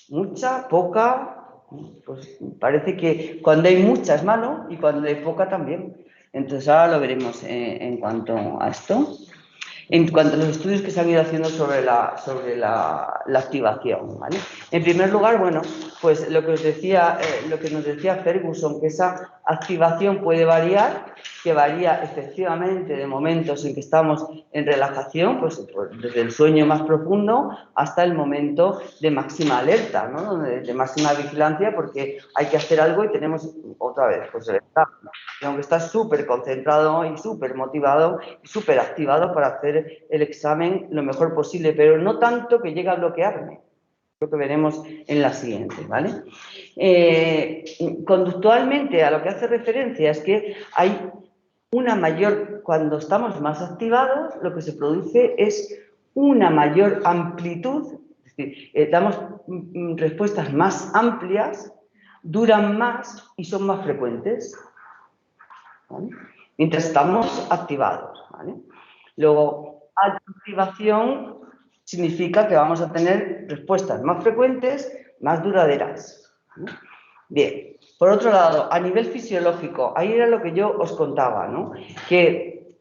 ¿Mucha? ¿Poca? Pues parece que cuando hay mucha es malo y cuando hay poca también. Entonces ahora lo veremos en cuanto a esto. En cuanto a los estudios que se han ido haciendo sobre la activación, ¿vale? En primer lugar, bueno, pues lo que os decía, lo que nos decía Ferguson, que esa activación puede variar, que varía efectivamente de momentos en que estamos en relajación, pues desde el sueño más profundo hasta el momento de máxima alerta, ¿no? De máxima vigilancia, porque hay que hacer algo y tenemos otra vez, pues el estado. Tengo que estar súper concentrado y súper motivado y súper activado para hacer el examen lo mejor posible, pero no tanto que llegue a bloquearme. Lo que veremos en la siguiente, ¿vale? Conductualmente, a lo que hace referencia es que hay una mayor, cuando estamos más activados, lo que se produce es una mayor amplitud, es decir, damos respuestas más amplias, duran más y son más frecuentes, ¿vale? Mientras estamos activados, ¿vale? Luego, alta activación significa que vamos a tener respuestas más frecuentes, más duraderas, ¿vale? Bien, por otro lado, a nivel fisiológico, ahí era lo que yo os contaba, ¿no? Que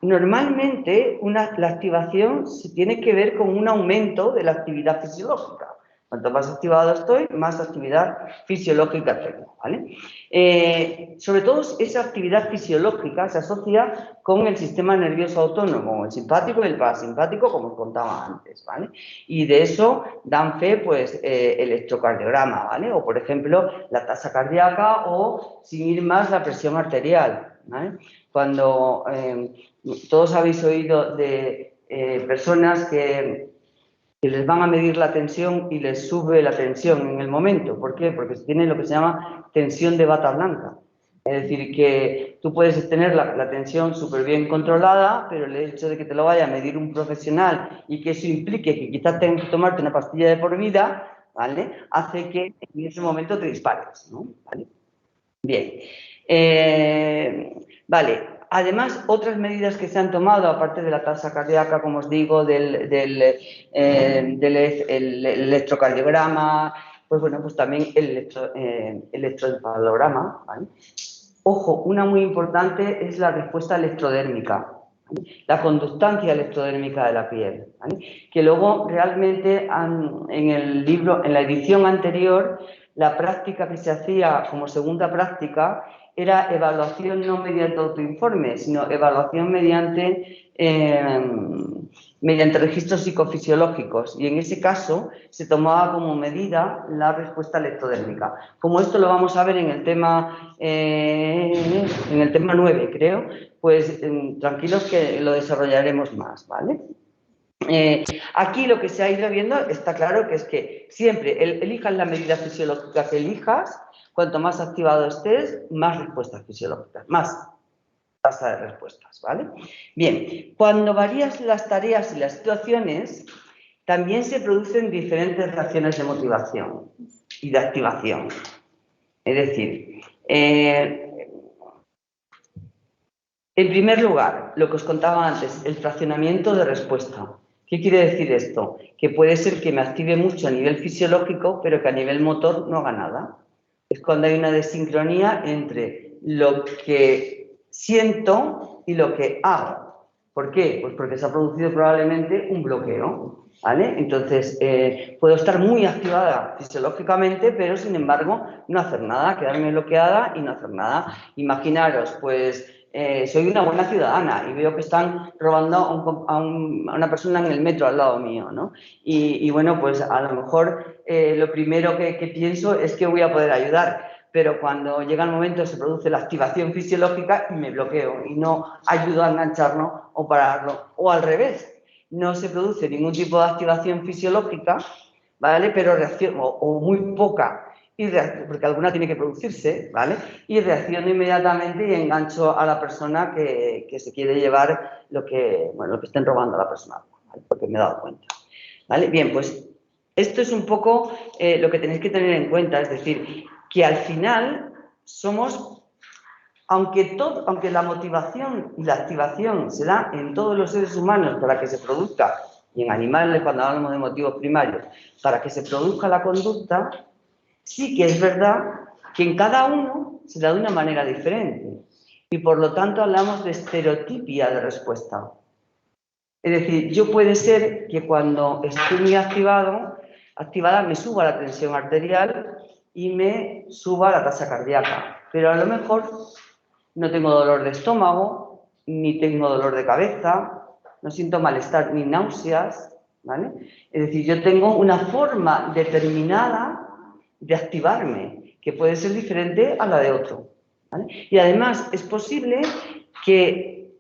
normalmente la activación se tiene que ver con un aumento de la actividad fisiológica. Cuanto más activado estoy, más actividad fisiológica tengo, ¿vale? Sobre todo esa actividad fisiológica se asocia con el sistema nervioso autónomo, el simpático y el parasimpático, como os contaba antes, ¿vale? Y de eso dan fe, pues, el electrocardiograma, ¿vale? O, por ejemplo, la tasa cardíaca o, sin ir más, la presión arterial, ¿vale? Cuando todos habéis oído de personas que les van a medir la tensión y les sube la tensión en el momento. ¿Por qué? Porque tiene lo que se llama tensión de bata blanca. Es decir, que tú puedes tener la tensión súper bien controlada, pero el hecho de que te lo vaya a medir un profesional y que eso implique que quizás tengas que tomarte una pastilla de por vida, ¿vale? Hace que en ese momento te dispares, ¿no? ¿Vale? Bien. Vale. Además, otras medidas que se han tomado, aparte de la tasa cardíaca, como os digo, del electrocardiograma, pues bueno, pues también el electroencefalograma, ¿vale? Ojo, una muy importante es la respuesta electrodérmica, ¿vale? La conductancia electrodérmica de la piel, ¿vale? Que luego realmente en el libro, en la edición anterior, la práctica que se hacía como segunda práctica era evaluación no mediante autoinforme, sino evaluación mediante registros psicofisiológicos, y en ese caso se tomaba como medida la respuesta electrodérmica. Como esto lo vamos a ver en el tema 9, creo, pues tranquilos que lo desarrollaremos más, ¿vale? Aquí lo que se ha ido viendo está claro que es que siempre elijas la medida fisiológica que elijas, cuanto más activado estés, más respuestas fisiológicas, más tasa de respuestas, ¿vale? Bien, cuando varías las tareas y las situaciones, también se producen diferentes reacciones de motivación y de activación. Es decir, en primer lugar, lo que os contaba antes, el fraccionamiento de respuesta. ¿Qué quiere decir esto? Que puede ser que me active mucho a nivel fisiológico, pero que a nivel motor no haga nada. Es cuando hay una desincronía entre lo que siento y lo que hago. ¿Por qué? Pues porque se ha producido probablemente un bloqueo, ¿vale? Entonces, puedo estar muy activada fisiológicamente, pero sin embargo no hacer nada, quedarme bloqueada y no hacer nada. Imaginaros, pues, soy una buena ciudadana y veo que están robando a una persona en el metro al lado mío, ¿no? Y bueno, pues a lo mejor lo primero que pienso es que voy a poder ayudar, pero cuando llega el momento se produce la activación fisiológica y me bloqueo y no ayudo a engancharlo o pararlo, o al revés, no se produce ningún tipo de activación fisiológica, ¿vale? Pero reacción, o muy poca, porque alguna tiene que producirse, ¿vale? Y reacciono inmediatamente y engancho a la persona que se quiere llevar lo que estén robando a la persona, ¿vale? Porque me he dado cuenta, ¿vale? Bien, pues esto es un poco lo que tenéis que tener en cuenta, es decir, que al final somos, aunque la motivación y la activación se da en todos los seres humanos para que se produzca, y en animales cuando hablamos de motivos primarios, para que se produzca la conducta, sí que es verdad que en cada uno se da de una manera diferente y por lo tanto hablamos de estereotipia de respuesta. Es decir, yo puede ser que cuando estoy muy activada me suba la tensión arterial y me suba la tasa cardíaca, pero a lo mejor no tengo dolor de estómago, ni tengo dolor de cabeza, no siento malestar ni náuseas, ¿vale? Es decir, yo tengo una forma determinada de activarme, que puede ser diferente a la de otro, ¿vale? Y además es posible que,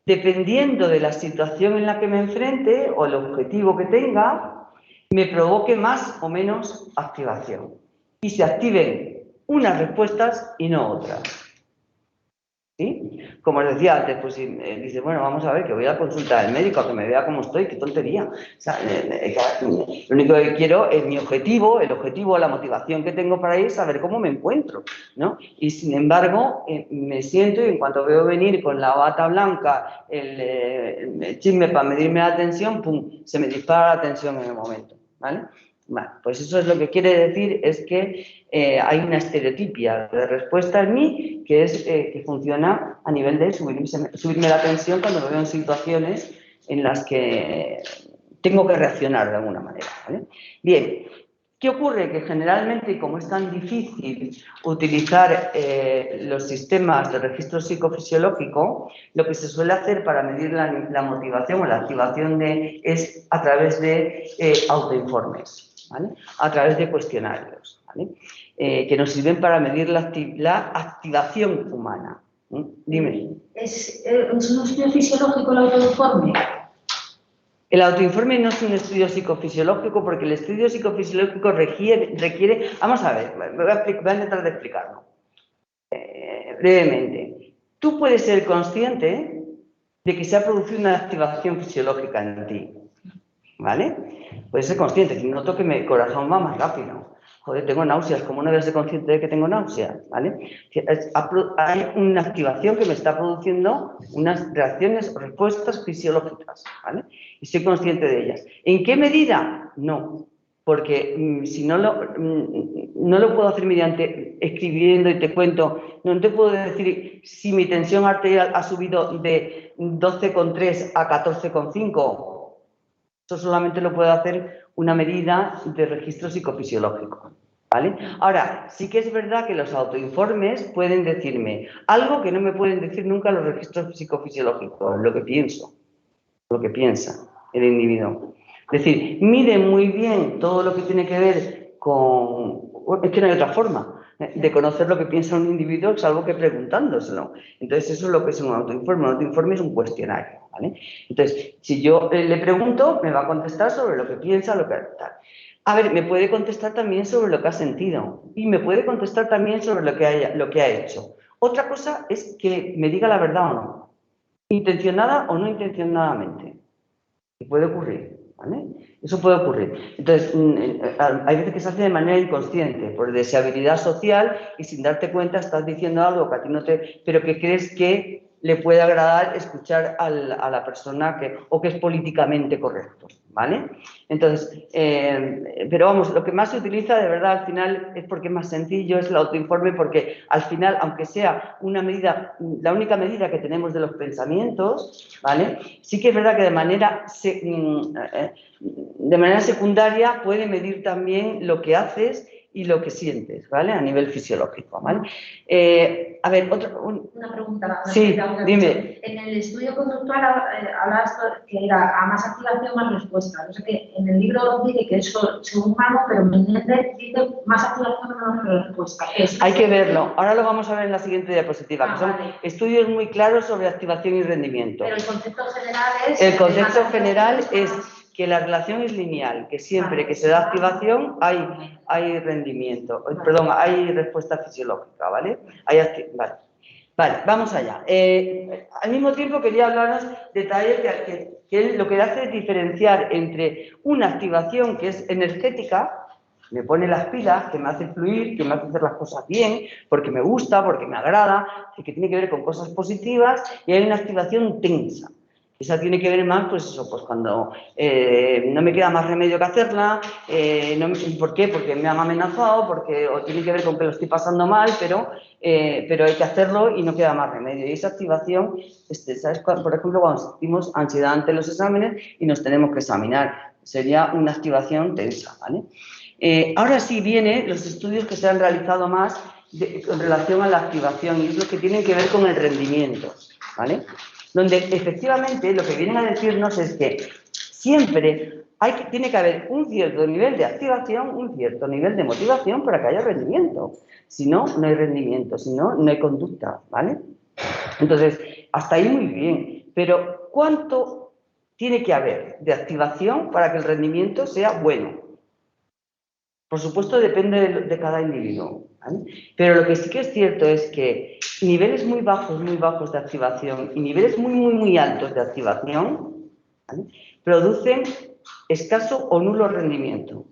dependiendo de la situación en la que me enfrente o el objetivo que tenga, me provoque más o menos activación. Y se activen unas respuestas y no otras. ¿Sí? Como os decía antes, pues si dice, bueno, vamos a ver, que voy a consultar al médico a que me vea cómo estoy, qué tontería. O sea, lo único que quiero es mi objetivo, la motivación que tengo para ir es saber cómo me encuentro, ¿no? Y sin embargo, me siento y en cuanto veo venir con la bata blanca, el chisme para medirme la tensión, pum, se me dispara la tensión en el momento, ¿vale? Bueno, pues eso es lo que quiere decir, es que hay una estereotipia de respuesta en mí que funciona a nivel de subirme la tensión cuando me veo en situaciones en las que tengo que reaccionar de alguna manera, ¿vale? Bien, ¿qué ocurre? Que generalmente, y como es tan difícil utilizar los sistemas de registro psicofisiológico, lo que se suele hacer para medir la motivación o la activación es a través de autoinformes, ¿vale? A través de cuestionarios, ¿vale? Que nos sirven para medir la activación humana. Dime. ¿Es un estudio fisiológico el autoinforme? El autoinforme no es un estudio psicofisiológico porque el estudio psicofisiológico requiere vamos a ver, voy a intentar de explicarlo brevemente. Tú puedes ser consciente de que se ha producido una activación fisiológica en ti, ¿vale? Puedes ser consciente, si noto que mi corazón va más rápido. Joder, tengo náuseas, ¿cómo no voy a ser consciente de que tengo náuseas? ¿Vale? Hay una activación que me está produciendo unas reacciones o respuestas fisiológicas, ¿vale? Y soy consciente de ellas. ¿En qué medida? No, porque si no lo puedo hacer mediante escribiendo y te cuento, no te puedo decir si mi tensión arterial ha subido de 12,3 a 14,5. Eso solamente lo puede hacer una medida de registro psicofisiológico, ¿vale? Ahora, sí que es verdad que los autoinformes pueden decirme algo que no me pueden decir nunca los registros psicofisiológicos, lo que pienso, lo que piensa el individuo. Es decir, mide muy bien todo lo que tiene que ver con... Es que no hay otra forma de conocer lo que piensa un individuo, salvo que preguntándoselo. Entonces, eso es lo que es un autoinforme. Un autoinforme es un cuestionario, ¿vale? Entonces, si yo le pregunto, me va a contestar sobre lo que piensa, lo que tal. A ver, me puede contestar también sobre lo que ha sentido y me puede contestar también sobre lo que ha hecho. Otra cosa es que me diga la verdad o no, intencionada o no intencionadamente. Que puede ocurrir, ¿vale? Eso puede ocurrir. Entonces, hay veces que se hace de manera inconsciente, por deseabilidad social y sin darte cuenta estás diciendo algo que a ti no te... pero que crees que le puede agradar escuchar a la persona o que es políticamente correcto, ¿vale? Entonces, pero vamos, lo que más se utiliza de verdad al final es porque es más sencillo, es el autoinforme, porque al final, aunque sea una medida, la única medida que tenemos de los pensamientos, ¿vale? Sí que es verdad que de manera secundaria puede medir también lo que haces y lo que sientes, ¿vale? A nivel fisiológico, ¿vale? A ver, una pregunta. Sí, dime. En el estudio conductual hablabas que era a más activación, más respuesta. No sé qué, en el libro dice que eso según humano, pero en el dice más activación, menos respuesta. Hay que verlo. Ahora lo vamos a ver en la siguiente diapositiva, que son estudios muy claros sobre activación y rendimiento. Pero el concepto general es... El concepto general es que la relación es lineal, que siempre que se da activación hay rendimiento, perdón, hay respuesta fisiológica, ¿vale? Vale, vamos allá. Al mismo tiempo quería hablaros detalles que lo que hace es diferenciar entre una activación que es energética, me pone las pilas, que me hace fluir, que me hace hacer las cosas bien, porque me gusta, porque me agrada, que tiene que ver con cosas positivas, y hay una activación tensa. Esa tiene que ver más, pues eso, pues cuando no me queda más remedio que hacerla, ¿por qué? Porque me han amenazado, o tiene que ver con que lo estoy pasando mal, pero hay que hacerlo y no queda más remedio. Y esa activación, ¿sabes? Por ejemplo, cuando sentimos ansiedad ante los exámenes y nos tenemos que examinar, sería una activación tensa, ¿vale? Ahora sí vienen los estudios que se han realizado más en relación a la activación y es lo que tienen que ver con el rendimiento, ¿vale? Donde efectivamente lo que vienen a decirnos es que siempre tiene que haber un cierto nivel de activación, un cierto nivel de motivación para que haya rendimiento. Si no, no hay rendimiento, si no, no hay conducta, ¿vale? Entonces, hasta ahí muy bien, pero ¿cuánto tiene que haber de activación para que el rendimiento sea bueno? Por supuesto, depende de cada individuo, ¿vale? Pero lo que sí que es cierto es que niveles muy bajos de activación y niveles muy altos de activación, ¿vale?, producen escaso o nulo rendimiento.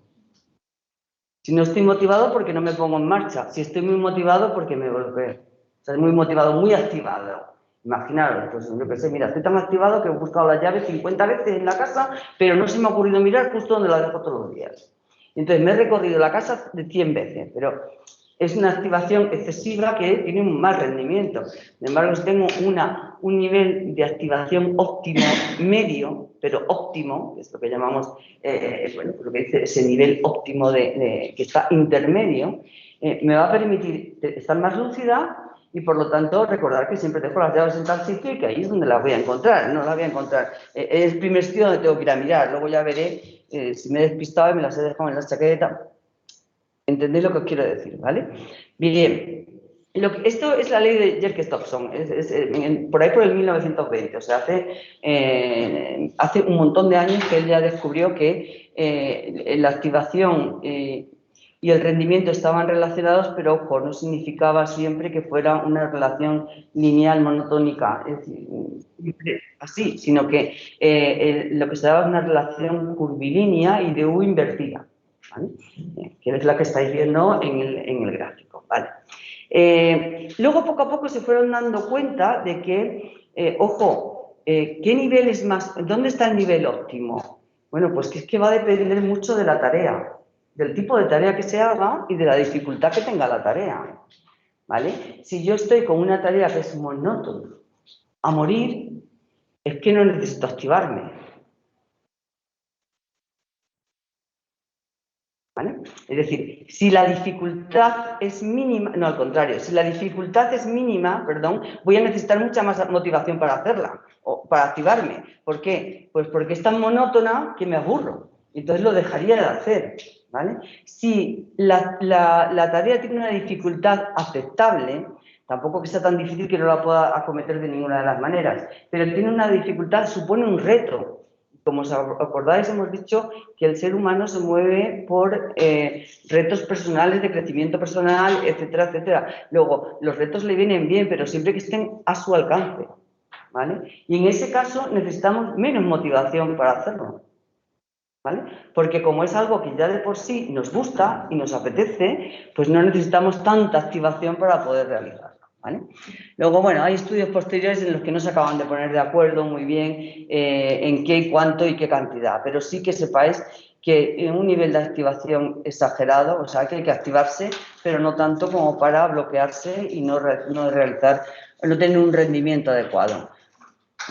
Si no estoy motivado, porque no me pongo en marcha. Si estoy muy motivado, porque me bloqueo. O sea, muy motivado, muy activado. Imaginaros, pues yo qué sé, mira, estoy tan activado que he buscado las llaves 50 veces en la casa, pero no se me ha ocurrido mirar justo donde las dejo todos los días. Entonces me he recorrido la casa de 100 veces, pero es una activación excesiva que tiene un mal rendimiento. Sin embargo, si tengo un nivel de activación óptimo medio, pero óptimo, que es lo que llamamos, bueno, lo que dice ese nivel óptimo que está intermedio, me va a permitir estar más lúcida y, por lo tanto, recordar que siempre dejo las llaves en tal sitio y que ahí es donde las voy a encontrar. No las voy a encontrar. Es el primer sitio donde tengo que ir a mirar. Luego ya veré si me he despistado y me las he dejado en la chaqueta. ¿Entendéis lo que os quiero decir? ¿Vale? Bien. Esto es la ley de Jerkes-Thompson, por ahí por el 1920, o sea, hace un montón de años que él ya descubrió que la activación y el rendimiento estaban relacionados, pero ojo, no significaba siempre que fuera una relación lineal, monotónica, es decir, así, sino que lo que se daba es una relación curvilínea y de U invertida, ¿vale? Que es la que estáis viendo en el gráfico, ¿vale? Luego, poco a poco, se fueron dando cuenta de que, ojo, ¿qué nivel es más? ¿Dónde está el nivel óptimo? Bueno, pues que es que va a depender mucho de la tarea, del tipo de tarea que se haga y de la dificultad que tenga la tarea, ¿vale? Si yo estoy con una tarea que es monótona a morir, es que no necesito activarme, ¿vale? Es decir, si la dificultad es mínima, no, al contrario, si la dificultad es mínima, perdón, voy a necesitar mucha más motivación para hacerla, o para activarme. ¿Por qué? Pues porque es tan monótona que me aburro, entonces lo dejaría de hacer, ¿vale? Si la tarea tiene una dificultad aceptable, tampoco que sea tan difícil que no la pueda acometer de ninguna de las maneras, pero tiene una dificultad, supone un reto. Como os acordáis, hemos dicho que el ser humano se mueve por retos personales, de crecimiento personal, etcétera, etcétera. Luego, los retos le vienen bien, pero siempre que estén a su alcance, ¿vale? Y en ese caso necesitamos menos motivación para hacerlo, ¿vale? Porque como es algo que ya de por sí nos gusta y nos apetece, pues no necesitamos tanta activación para poder realizarlo, ¿vale? Luego, bueno, hay estudios posteriores en los que no se acaban de poner de acuerdo muy bien en qué y cuánto y qué cantidad, pero sí que sepáis que en un nivel de activación exagerado, o sea, que hay que activarse, pero no tanto como para bloquearse y no tener un rendimiento adecuado.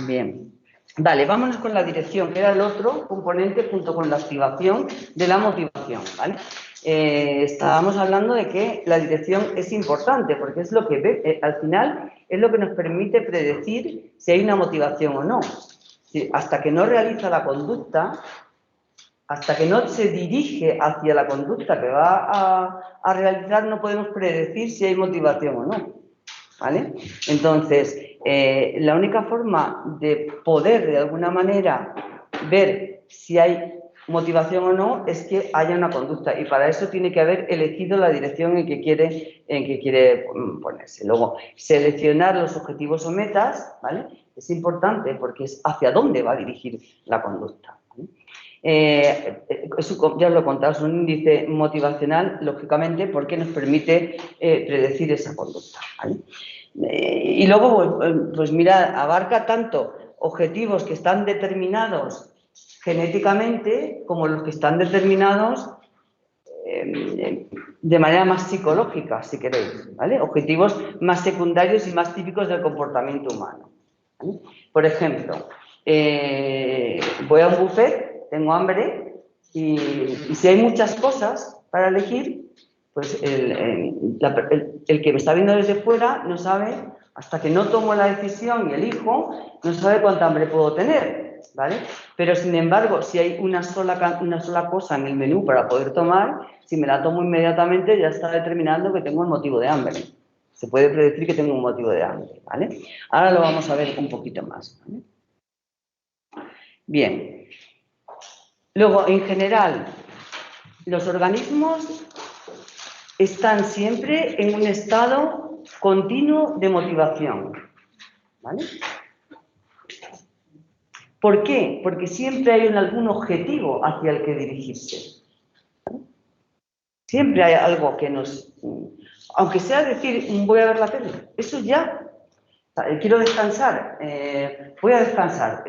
Bien. Vale, vámonos con la dirección, que era el otro componente junto con la activación de la motivación, ¿vale? Estábamos hablando de que la dirección es importante porque es lo que al final es lo que nos permite predecir si hay una motivación o no. Hasta que no realiza la conducta, hasta que no se dirige hacia la conducta que va a realizar, no podemos predecir si hay motivación o no, ¿vale? Entonces, la única forma de poder, de alguna manera, ver si hay motivación o no es que haya una conducta, y para eso tiene que haber elegido la dirección en que quiere ponerse. Luego, seleccionar los objetivos o metas, ¿vale? Es importante porque es hacia dónde va a dirigir la conducta, ¿vale? Eso ya os lo he contado, es un índice motivacional, lógicamente, porque nos permite predecir esa conducta, ¿vale? Y luego, pues mira, abarca tanto objetivos que están determinados genéticamente como los que están determinados de manera más psicológica, si queréis, ¿vale? Objetivos más secundarios y más típicos del comportamiento humano, ¿vale? Por ejemplo, voy a un buffet, tengo hambre y si hay muchas cosas para elegir, pues el que me está viendo desde fuera no sabe, hasta que no tomo la decisión y elijo, no sabe cuánta hambre puedo tener, ¿vale? Pero, sin embargo, si hay una sola cosa en el menú para poder tomar, si me la tomo inmediatamente ya está determinando que tengo un motivo de hambre. Se puede predecir que tengo un motivo de hambre, ¿vale? Ahora lo vamos a ver un poquito más, ¿vale? Bien. Luego, en general, los organismos están siempre en un estado continuo de motivación, ¿vale? ¿Por qué? Porque siempre hay algún objetivo hacia el que dirigirse, ¿vale? Siempre hay algo que nos... Aunque sea decir, voy a ver la tele, eso ya... Quiero descansar, voy a descansar.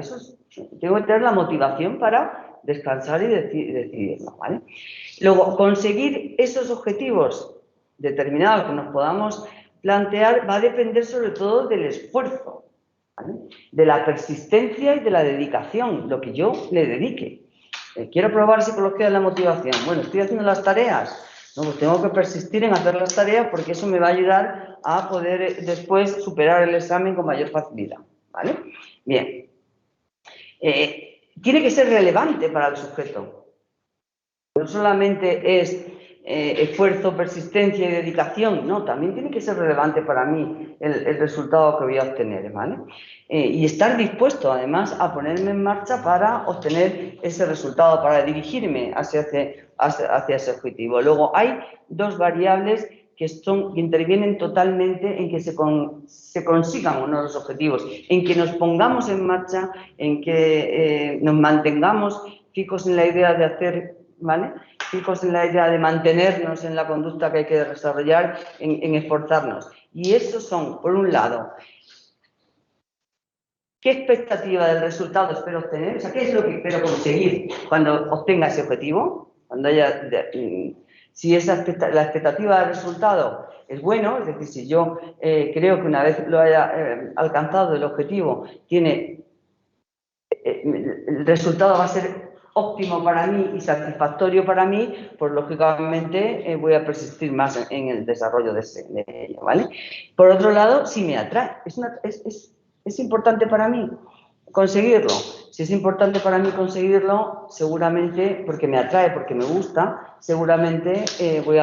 Tengo que tener la motivación para descansar y decidirlo, ¿vale? Luego, conseguir esos objetivos determinados que nos podamos plantear va a depender sobre todo del esfuerzo, ¿vale? De la persistencia y de la dedicación, lo que yo le dedique. Quiero probar psicología de la motivación. Bueno, estoy haciendo las tareas. No, pues tengo que persistir en hacer las tareas porque eso me va a ayudar a poder después superar el examen con mayor facilidad, ¿vale? Bien. Tiene que ser relevante para el sujeto. No solamente es esfuerzo, persistencia y dedicación, no, también tiene que ser relevante para mí el resultado que voy a obtener, ¿vale? Y estar dispuesto, además, a ponerme en marcha para obtener ese resultado, para dirigirme hacia ese objetivo. Luego, hay dos variables que intervienen totalmente en que se consigan o no los objetivos, en que nos pongamos en marcha, en que nos mantengamos fijos en la idea de hacer, ¿vale? Fijos en la idea de mantenernos en la conducta que hay que desarrollar, en esforzarnos. Y esos son, por un lado, ¿qué expectativa del resultado espero obtener? O sea, ¿qué es lo que espero conseguir cuando obtenga ese objetivo? Cuando haya, si la expectativa del resultado es bueno, es decir, si yo creo que una vez lo haya alcanzado el objetivo, el resultado va a ser óptimo para mí y satisfactorio para mí, pues lógicamente voy a persistir más en el desarrollo de ello, ¿vale? Por otro lado, si me atrae, es importante para mí conseguirlo. Si es importante para mí conseguirlo, seguramente, porque me atrae, porque me gusta, seguramente voy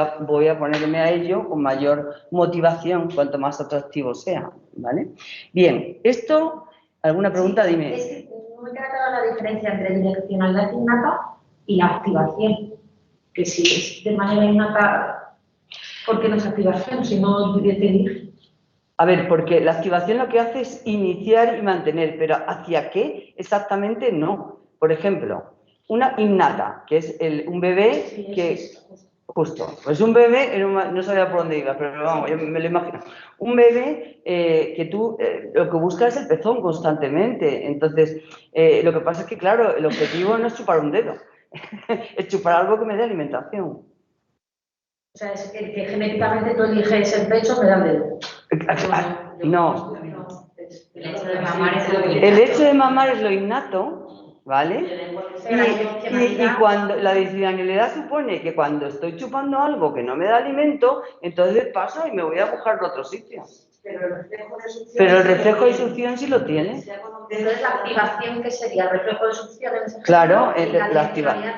a ponerme a ello con mayor motivación, cuanto más atractivo sea, ¿vale? Bien, esto, ¿alguna pregunta? Sí, dime. Es que no me queda clara la diferencia entre direccionalidad innata y la activación. Que si es de manera innata, ¿por qué no es activación? Si no decidir. A ver, porque la activación lo que hace es iniciar y mantener, pero ¿hacia qué? Exactamente no. Por ejemplo, una innata, que es un bebé que... Justo, pues un bebé, no sabía por dónde iba, pero vamos, yo me lo imagino. Un bebé que tú lo que buscas es el pezón constantemente. Entonces, lo que pasa es que, claro, el objetivo no es chupar un dedo, es chupar algo que me dé alimentación. O sea, es que genéticamente tú eliges el pecho, me da el dedo. No. El hecho de mamar es lo El hecho de mamar es lo innato, ¿vale? Y cuando la adicionalidad supone que cuando estoy chupando algo que no me da alimento, entonces paso y me voy a buscar otro sitio. Pero el reflejo de succión sí lo tiene. Entonces, la activación, ¿qué sería? ¿El reflejo de succión en ese caso? Claro, la activación.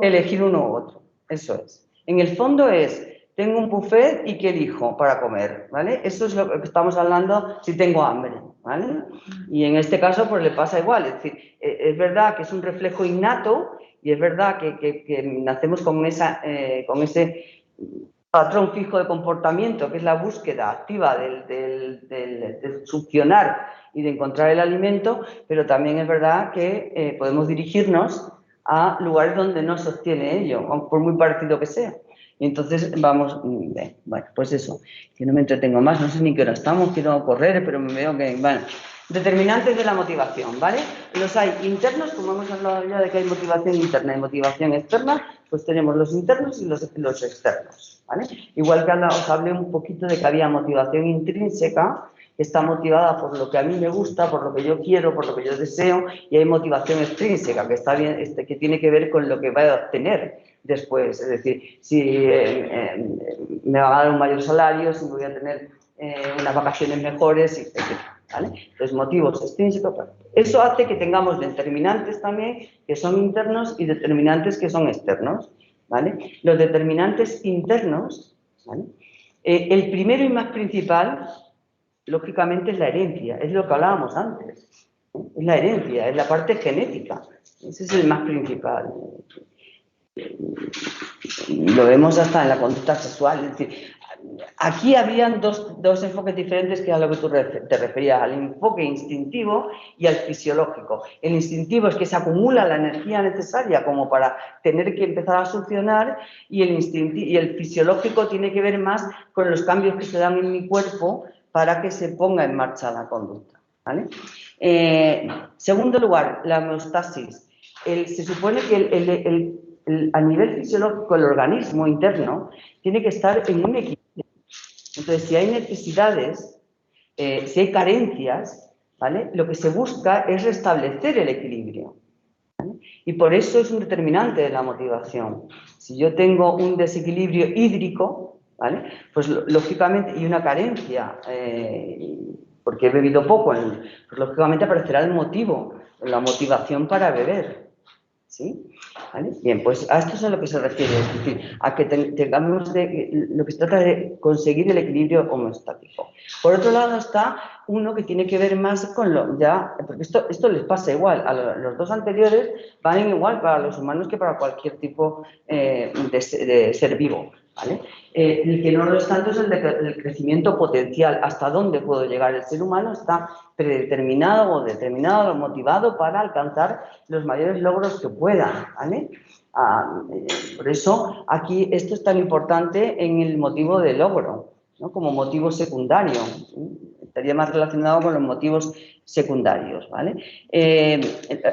Elegir uno u otro, eso es. En el fondo es, tengo un buffet y ¿qué elijo para comer? ¿Vale? Eso es lo que estamos hablando si tengo hambre, ¿vale? Y en este caso pues le pasa igual, es decir, es verdad que es un reflejo innato y es verdad que nacemos con ese patrón fijo de comportamiento, que es la búsqueda activa de succionar y de encontrar el alimento, pero también es verdad que podemos dirigirnos a lugares donde no se obtiene ello, por muy parecido que sea. Y entonces vamos, bueno, pues eso, que no me entretengo más, no sé ni qué hora estamos, quiero correr, pero me veo que, bueno, determinantes de la motivación, ¿vale? Los hay internos, como hemos hablado ya de que hay motivación interna y motivación externa, pues tenemos los internos y los externos, ¿vale? Igual que os hablé un poquito de que había motivación intrínseca, que está motivada por lo que a mí me gusta, por lo que yo quiero, por lo que yo deseo, y hay motivación extrínseca, que está bien, que tiene que ver con lo que voy a obtener después, es decir, si me van a dar un mayor salario, si voy a tener unas vacaciones mejores, etc. ¿Vale? Entonces, motivos extrínsecos. Eso hace que tengamos determinantes también que son internos y determinantes que son externos, ¿vale? Los determinantes internos, ¿vale? El primero y más principal, lógicamente, es la herencia, es lo que hablábamos antes, ¿eh? Es la herencia, es la parte genética, ese es el más principal. Lo vemos hasta en la conducta sexual, es decir, aquí habían dos enfoques diferentes, que es a lo que tú te referías, al enfoque instintivo y al fisiológico. El instintivo es que se acumula la energía necesaria como para tener que empezar a succionar, y el fisiológico tiene que ver más con los cambios que se dan en mi cuerpo para que se ponga en marcha la conducta, ¿vale? Segundo lugar, la homeostasis. se supone que a nivel fisiológico el organismo interno tiene que estar en un equilibrio. Entonces, si hay necesidades, si hay carencias, ¿vale? Lo que se busca es restablecer el equilibrio, ¿vale? Y por eso es un determinante de la motivación. Si yo tengo un desequilibrio hídrico, ¿vale? Pues lógicamente, y una carencia, porque he bebido poco, pues lógicamente aparecerá el motivo, la motivación para beber. ¿Sí? ¿Vale? Bien, pues a esto es a lo que se refiere, es decir, a que tengamos lo que se trata de conseguir el equilibrio homeostático. Por otro lado está uno que tiene que ver más con porque esto les pasa igual, a los dos anteriores valen igual para los humanos que para cualquier tipo de ser vivo, ¿vale? El que no lo es tanto es el crecimiento potencial, hasta dónde puedo llegar. El ser humano está predeterminado o determinado o motivado para alcanzar los mayores logros que pueda, ¿vale? Por eso aquí esto es tan importante en el motivo de logro, ¿no? Como motivo secundario, estaría más relacionado con los motivos secundarios, ¿vale?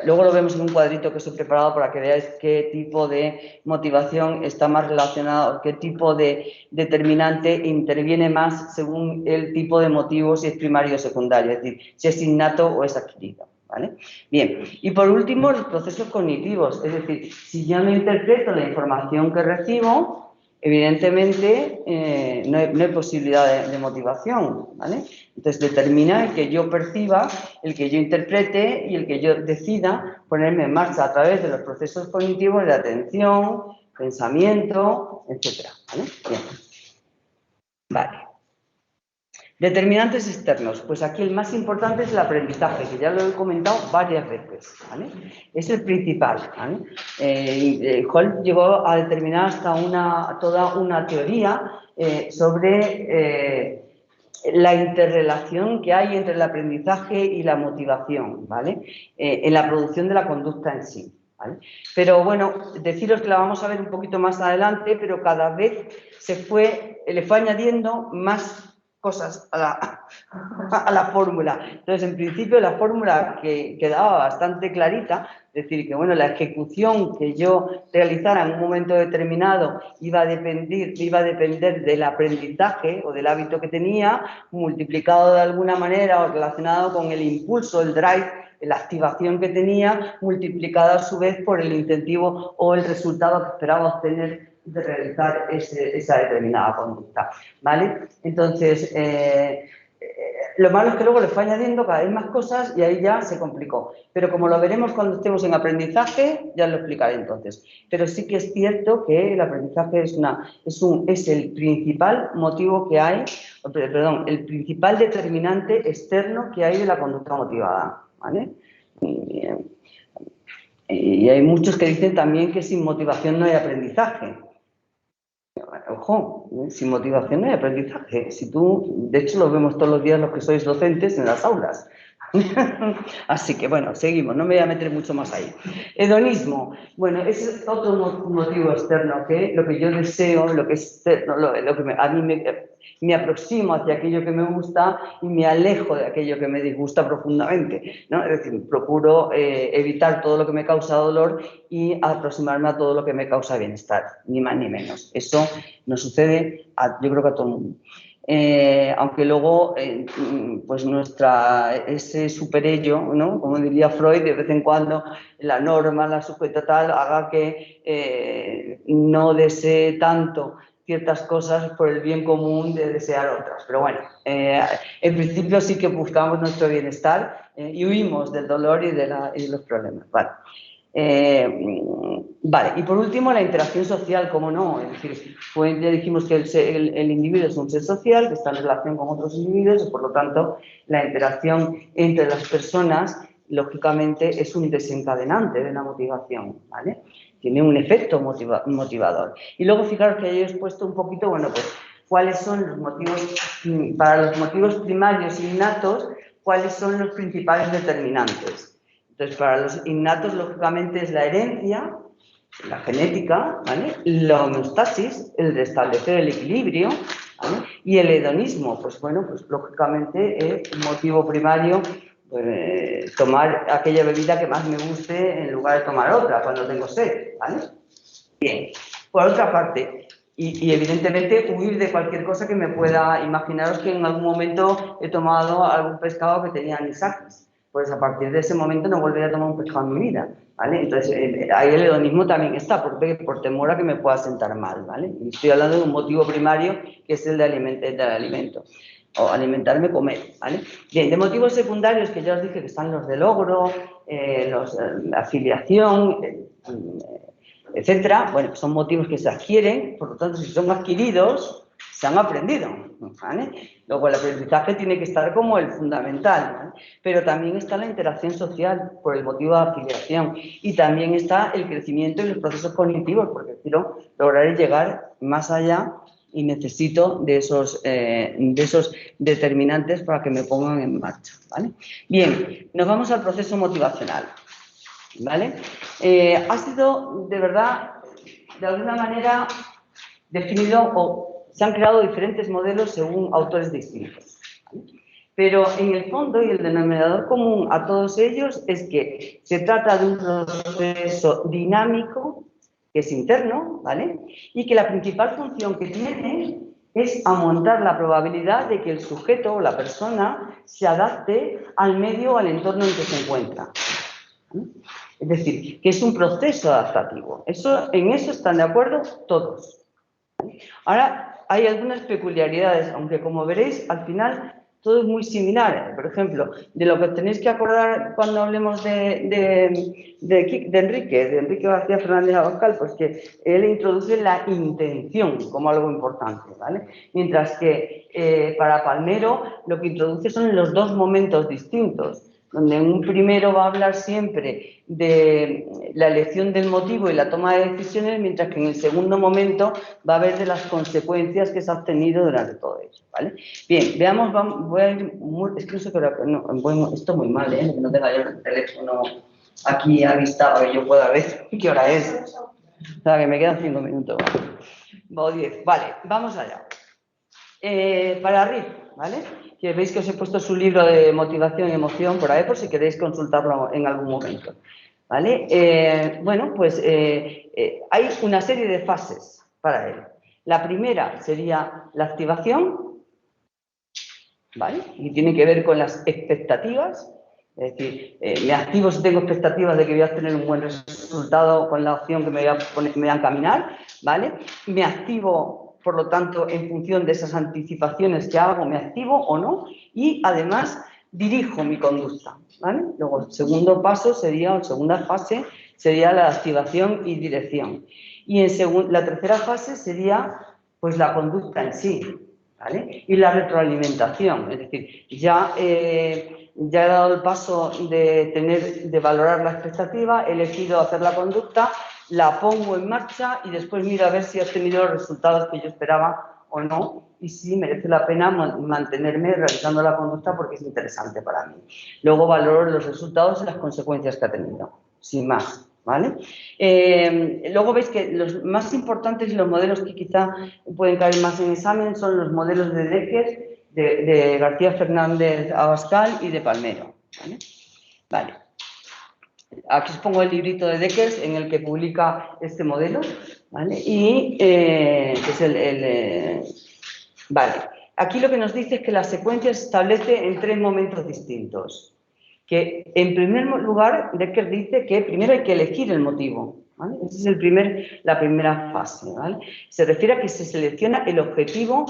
Luego lo vemos en un cuadrito que os he preparado para que veáis qué tipo de motivación está más relacionado, qué tipo de determinante interviene más según el tipo de motivo, si es primario o secundario, es decir, si es innato o es adquirido, ¿vale? Bien, y por último los procesos cognitivos, es decir, si yo no interpreto la información que recibo, evidentemente no hay posibilidad de motivación, ¿vale? Entonces determina el que yo perciba, el que yo interprete y el que yo decida ponerme en marcha a través de los procesos cognitivos de atención, pensamiento, etcétera, ¿vale? Bien. Vale. Determinantes externos, pues aquí el más importante es el aprendizaje, que ya lo he comentado varias veces, ¿vale? Es el principal, ¿vale? Holt llegó a determinar hasta toda una teoría sobre la interrelación que hay entre el aprendizaje y la motivación, ¿vale? En la producción de la conducta en sí, ¿vale? Pero bueno, deciros que la vamos a ver un poquito más adelante, pero cada vez le fue añadiendo más cosas a la fórmula. Entonces, en principio, la fórmula que quedaba bastante clarita, es decir, que bueno, la ejecución que yo realizara en un momento determinado iba a depender del aprendizaje o del hábito que tenía, multiplicado de alguna manera o relacionado con el impulso, el drive, la activación que tenía, multiplicada a su vez por el incentivo o el resultado que esperaba obtener de realizar esa determinada conducta, ¿vale? Entonces, lo malo es que luego le fue añadiendo cada vez más cosas y ahí ya se complicó. Pero como lo veremos cuando estemos en aprendizaje, ya lo explicaré entonces. Pero sí que es cierto que el aprendizaje es el principal motivo que hay, perdón, el principal determinante externo que hay de la conducta motivada, ¿vale? Y hay muchos que dicen también que sin motivación no hay aprendizaje. Ojo, sin motivación no hay aprendizaje. De hecho, lo vemos todos los días los que sois docentes en las aulas. Así que, bueno, seguimos, no me voy a meter mucho más ahí. Hedonismo, bueno, es otro motivo externo, que lo que yo deseo, lo que es externo, lo que a mí me aproximo hacia aquello que me gusta y me alejo de aquello que me disgusta profundamente, ¿no? Es decir, procuro evitar todo lo que me causa dolor y aproximarme a todo lo que me causa bienestar, ni más ni menos. Eso nos sucede, yo creo que a todo el mundo. Aunque luego, pues ese superello, ¿no? Como diría Freud, de vez en cuando la norma, la sujeta tal, haga que no desee tanto ciertas cosas por el bien común de desear otras. Pero bueno, en principio sí que buscamos nuestro bienestar y huimos del dolor y de los problemas. Vale. Vale, y por último la interacción social, ¿cómo no? Es decir, pues ya dijimos que el individuo es un ser social que está en relación con otros individuos y por lo tanto la interacción entre las personas lógicamente es un desencadenante de la motivación, ¿vale? Tiene un efecto motivador. Y luego fijaros que yo he expuesto un poquito, bueno, pues cuáles son los motivos, para los motivos primarios innatos, cuáles son los principales determinantes. Entonces, para los innatos, lógicamente, es la herencia, la genética, ¿vale? La homeostasis, el restablecer el equilibrio, ¿vale? Y el hedonismo, pues bueno, pues lógicamente es un motivo primario, pues, tomar aquella bebida que más me guste en lugar de tomar otra cuando tengo sed, ¿vale? Bien, por otra parte, y evidentemente huir de cualquier cosa que me pueda, imaginaros que en algún momento he tomado algún pescado que tenía anisakis, pues a partir de ese momento no volveré a tomar un pescado en mi vida, ¿vale? Entonces ahí el hedonismo también está, por temor a que me pueda sentar mal, ¿vale? Y estoy hablando de un motivo primario que es el de alimento, o alimentarme, comer, ¿vale? Bien, de motivos secundarios que ya os dije que están los de logro, la afiliación, etcétera, bueno, son motivos que se adquieren, por lo tanto, si son adquiridos, se han aprendido, ¿vale? Luego el aprendizaje tiene que estar como el fundamental, ¿vale? Pero también está la interacción social por el motivo de afiliación y también está el crecimiento y los procesos cognitivos, porque quiero lograr llegar más allá y necesito de esos determinantes para que me pongan en marcha, ¿vale? Bien, nos vamos al proceso motivacional, ¿vale? Ha sido, de verdad, de alguna manera definido o se han creado diferentes modelos según autores distintos, ¿vale? Pero en el fondo y el denominador común a todos ellos es que se trata de un proceso dinámico que es interno, ¿vale? Y que la principal función que tiene es aumentar la probabilidad de que el sujeto o la persona se adapte al medio o al entorno en que se encuentra, ¿vale? Es decir, que es un proceso adaptativo. En eso están de acuerdo todos. Ahora, hay algunas peculiaridades, aunque como veréis, al final todo es muy similar. Por ejemplo, de lo que tenéis que acordar cuando hablemos de Enrique García Fernández Abascal, pues que él introduce la intención como algo importante, ¿vale? Mientras que para Palmero lo que introduce son los dos momentos distintos, donde en un primero va a hablar siempre de la elección del motivo y la toma de decisiones, mientras que en el segundo momento va a hablar de las consecuencias que se ha obtenido durante todo ello, ¿vale? Bien, veamos, voy a ir es que no sé qué hora, no, bueno, esto muy mal, que no tenga yo el teléfono aquí avistado, que yo pueda ver qué hora es. O sea, que me quedan 5 minutos, o 10, vale, vamos allá. Para Riff, ¿vale? Que veis que os he puesto su libro de motivación y emoción por ahí, por si queréis consultarlo en algún momento, ¿vale? Bueno, pues hay una serie de fases para él. La primera sería la activación, ¿vale? Y tiene que ver con las expectativas, es decir, me activo si tengo expectativas de que voy a tener un buen resultado con la opción que me voy a encaminar, ¿vale? Me activo, por lo tanto, en función de esas anticipaciones que hago, me activo o no, y además dirijo mi conducta, ¿vale? Luego, el segundo paso sería, o segunda fase, sería la activación y dirección. Y la tercera fase sería, pues, la conducta en sí, ¿vale? Y la retroalimentación, es decir, ya he dado el paso de valorar la expectativa, he elegido hacer la conducta, la pongo en marcha y después miro a ver si he obtenido los resultados que yo esperaba o no, y si merece la pena mantenerme realizando la conducta porque es interesante para mí. Luego valoro los resultados y las consecuencias que ha tenido, sin más, ¿vale? Luego veis que los más importantes y los modelos que quizá pueden caer más en examen son los modelos de Decker, de García Fernández Abascal y de Palmero, ¿vale? Vale. Aquí os pongo el librito de Decker en el que publica este modelo, ¿vale? Y que es vale. Aquí lo que nos dice es que la secuencia se establece en 3 momentos distintos. Que en primer lugar, Decker dice que primero hay que elegir el motivo, ¿vale? Esa es la primera fase, ¿vale? Se refiere a que se selecciona el objetivo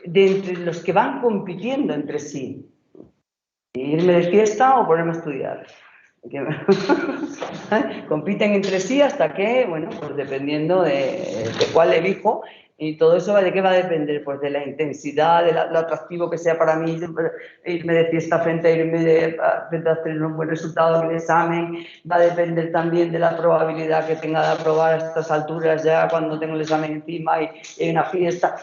de entre los que van compitiendo entre sí. Irme de fiesta o ponerme a estudiar. Compiten entre sí hasta que, bueno, pues dependiendo de cuál elijo, y todo eso de qué va a depender, pues de la intensidad, de lo atractivo que sea para mí irme de fiesta frente a tener un buen resultado en el examen, va a depender también de la probabilidad que tenga de aprobar a estas alturas ya cuando tengo el examen encima y hay una fiesta,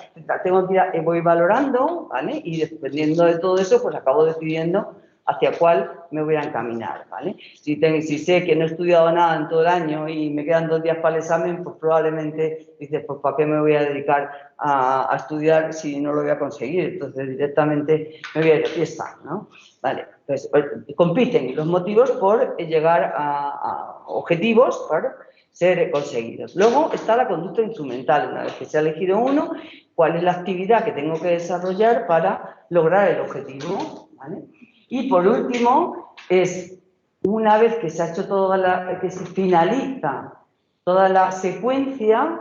voy valorando, ¿vale? Y dependiendo de todo eso, pues acabo decidiendo hacia cuál me voy a encaminar, ¿vale? Si sé que no he estudiado nada en todo el año y me quedan 2 días para el examen, pues probablemente dices, pues ¿para qué me voy a dedicar a estudiar si no lo voy a conseguir? Entonces directamente me voy a ir de fiesta, ¿no? Vale, pues compiten los motivos por llegar a objetivos para ser conseguidos. Luego está la conducta instrumental. Una vez que se ha elegido uno, ¿cuál es la actividad que tengo que desarrollar para lograr el objetivo? ¿Vale? Y por último, es una vez que se ha hecho que se finaliza toda la secuencia,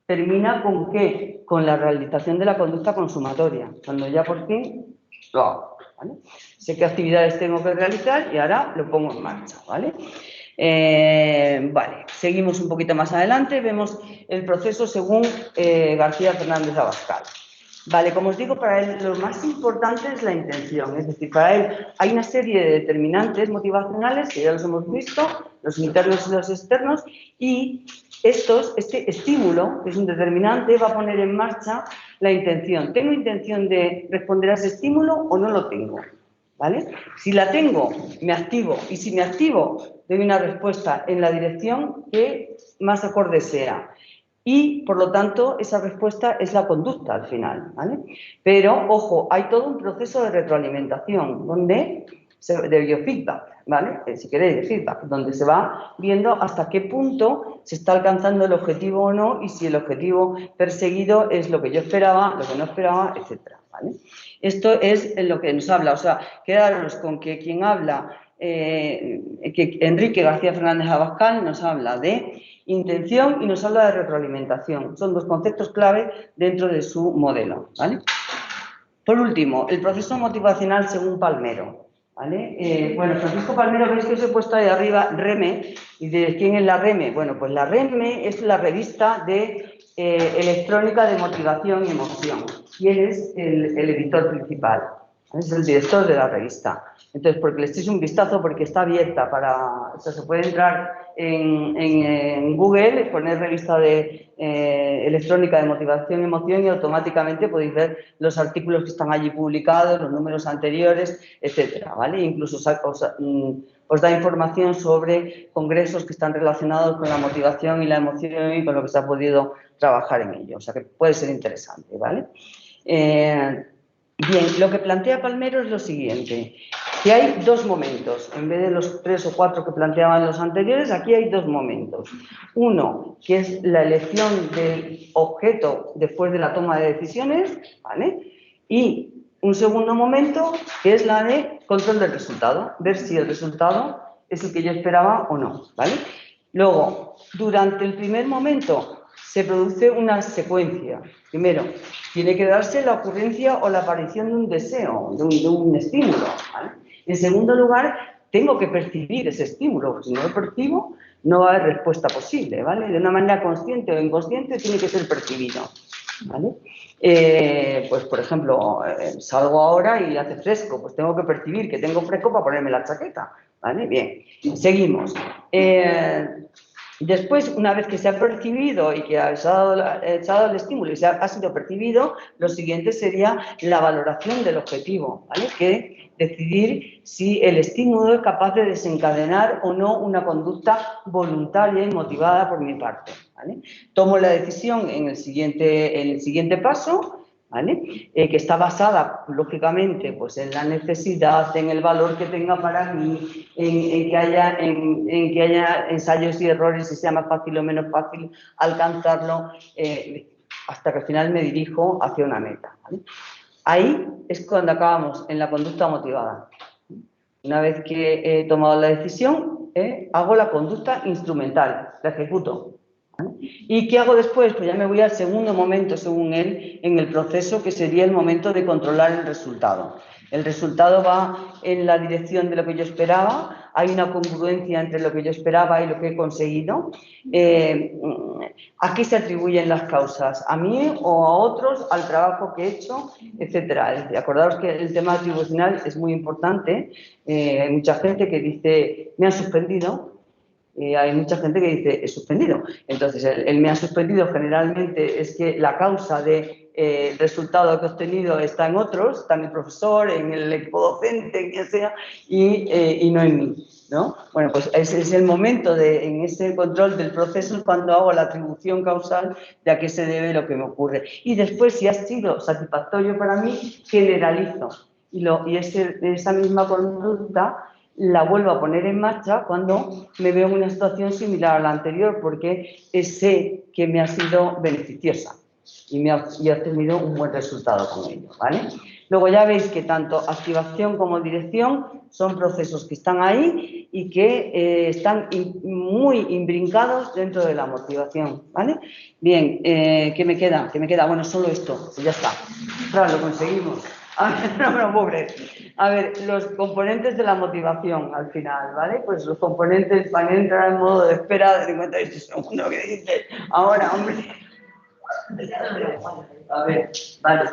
termina ¿con qué? Con la realización de la conducta consumatoria. Cuando ya por fin lo hago, ¿vale? Sé qué actividades tengo que realizar y ahora lo pongo en marcha, ¿vale? Vale, seguimos un poquito más adelante, vemos el proceso según García Fernández Abascal. Vale, como os digo, para él lo más importante es la intención, es decir, para él hay una serie de determinantes motivacionales que ya los hemos visto, los internos y los externos, y este estímulo, que es un determinante, va a poner en marcha la intención. ¿Tengo intención de responder a ese estímulo o no lo tengo? ¿Vale? Si la tengo, me activo, y si me activo, doy una respuesta en la dirección que más acorde sea. Y, por lo tanto, esa respuesta es la conducta al final, ¿vale? Pero, ojo, hay todo un proceso de retroalimentación, de biofeedback, ¿vale? Si queréis, de feedback, donde se va viendo hasta qué punto se está alcanzando el objetivo o no y si el objetivo perseguido es lo que yo esperaba, lo que no esperaba, etcétera, ¿vale? Esto es lo que nos habla, o sea, quedaros con que quien habla, que Enrique García Fernández Abascal nos habla de intención y nos habla de retroalimentación. Son 2 conceptos clave dentro de su modelo, ¿vale? Por último, el proceso motivacional según Palmero, ¿vale? Bueno, Francisco Palmero, veis que os he puesto ahí arriba REME. ¿Y de quién es la REME? Bueno, pues la REME es la revista de electrónica de motivación y emoción. Y él es el editor principal, ¿vale? Es el director de la revista. Entonces, porque le echéis un vistazo, porque está abierta o sea, se puede entrar en Google, poner revista de electrónica de motivación y emoción y automáticamente podéis ver los artículos que están allí publicados, los números anteriores, etcétera, ¿vale? Incluso os da información sobre congresos que están relacionados con la motivación y la emoción y con lo que se ha podido trabajar en ello, o sea que puede ser interesante, ¿vale? Bien, lo que plantea Palmero es lo siguiente, que hay 2 momentos, en vez de los 3 o 4 que planteaban los anteriores, aquí hay 2 momentos. Uno, que es la elección del objeto después de la toma de decisiones, ¿vale? Y un segundo momento, que es la de control del resultado, ver si el resultado es el que yo esperaba o no, ¿vale? Luego, durante el primer momento, se produce una secuencia. Primero, tiene que darse la ocurrencia o la aparición de un deseo, de un estímulo, ¿vale? En segundo lugar, tengo que percibir ese estímulo. Si no lo percibo, no va a haber respuesta posible, ¿vale? De una manera consciente o inconsciente tiene que ser percibido, ¿vale? Pues, por ejemplo, salgo ahora y hace fresco, pues tengo que percibir que tengo fresco para ponerme la chaqueta, ¿vale? Bien, seguimos. Después, una vez que se ha percibido y que se ha dado el estímulo y ha sido percibido, lo siguiente sería la valoración del objetivo, ¿vale? Que decidir si el estímulo es capaz de desencadenar o no una conducta voluntaria y motivada por mi parte, ¿vale? Tomo la decisión en el siguiente paso, ¿vale? Que está basada, lógicamente, pues en la necesidad, en el valor que tenga para mí, en que haya ensayos y errores, si sea más fácil o menos fácil alcanzarlo, hasta que al final me dirijo hacia una meta, ¿vale? Ahí es cuando acabamos en la conducta motivada. Una vez que he tomado la decisión, hago la conducta instrumental, la ejecuto. ¿Vale? ¿Y qué hago después? Pues ya me voy al segundo momento, según él, en el proceso, que sería el momento de controlar el resultado. El resultado va en la dirección de lo que yo esperaba, hay una congruencia entre lo que yo esperaba y lo que he conseguido. ¿A qué se atribuyen las causas? ¿A mí o a otros? ¿Al trabajo que he hecho? Etcétera. Acordaos que el tema atribucional es muy importante. Hay mucha gente que dice, me han suspendido. Hay mucha gente que dice, he suspendido. Entonces, él me ha suspendido generalmente es que la causa de el resultado que he obtenido está en otros, está en el profesor, en el equipo docente, en quien sea, y no en mí, ¿no? Bueno, pues ese es el momento en ese control del proceso cuando hago la atribución causal de a qué se debe lo que me ocurre. Y después, si ha sido satisfactorio para mí, generalizo. Y esa misma conducta la vuelvo a poner en marcha cuando me veo en una situación similar a la anterior, porque sé que me ha sido beneficiosa y he obtenido un buen resultado con ello, ¿vale? Luego ya veis que tanto activación como dirección son procesos que están ahí y que están muy imbrincados dentro de la motivación, ¿vale? Bien, ¿qué me queda? ¿Qué me queda? Bueno, solo esto, pues ya está. Claro, lo conseguimos. A ver, no me lo puedo creer. A ver, los componentes de la motivación al final, ¿vale? Pues los componentes van a entrar en modo de espera de 58 segundos que dice, ahora, hombre. A ver, vale.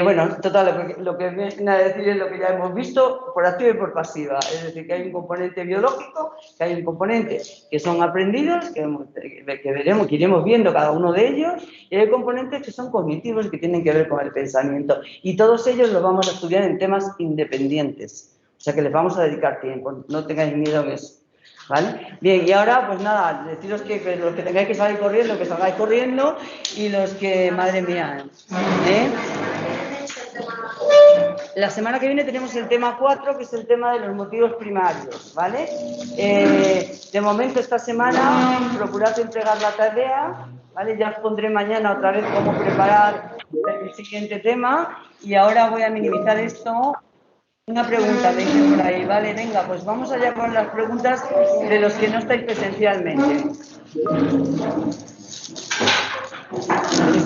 Bueno, total, lo que viene a decir es lo que ya hemos visto por activa y por pasiva. Es decir, que hay un componente biológico, que hay un componente que son aprendidos, que veremos, que iremos viendo cada uno de ellos, y hay componentes que son cognitivos, que tienen que ver con el pensamiento. Y todos ellos los vamos a estudiar en temas independientes. O sea que les vamos a dedicar tiempo, no tengáis miedo en eso. ¿Vale? Bien, y ahora, pues nada, deciros que los que tengáis que salir corriendo, que salgáis corriendo, y los que, madre mía, La semana que viene tenemos el tema 4, que es el tema de los motivos primarios, ¿vale? De momento, esta semana, procurad entregar la tarea, ¿vale? Ya os pondré mañana otra vez cómo preparar el siguiente tema, y ahora voy a minimizar esto. Una pregunta, me dicen por ahí, vale, venga, pues vamos allá con las preguntas de los que no estáis presencialmente.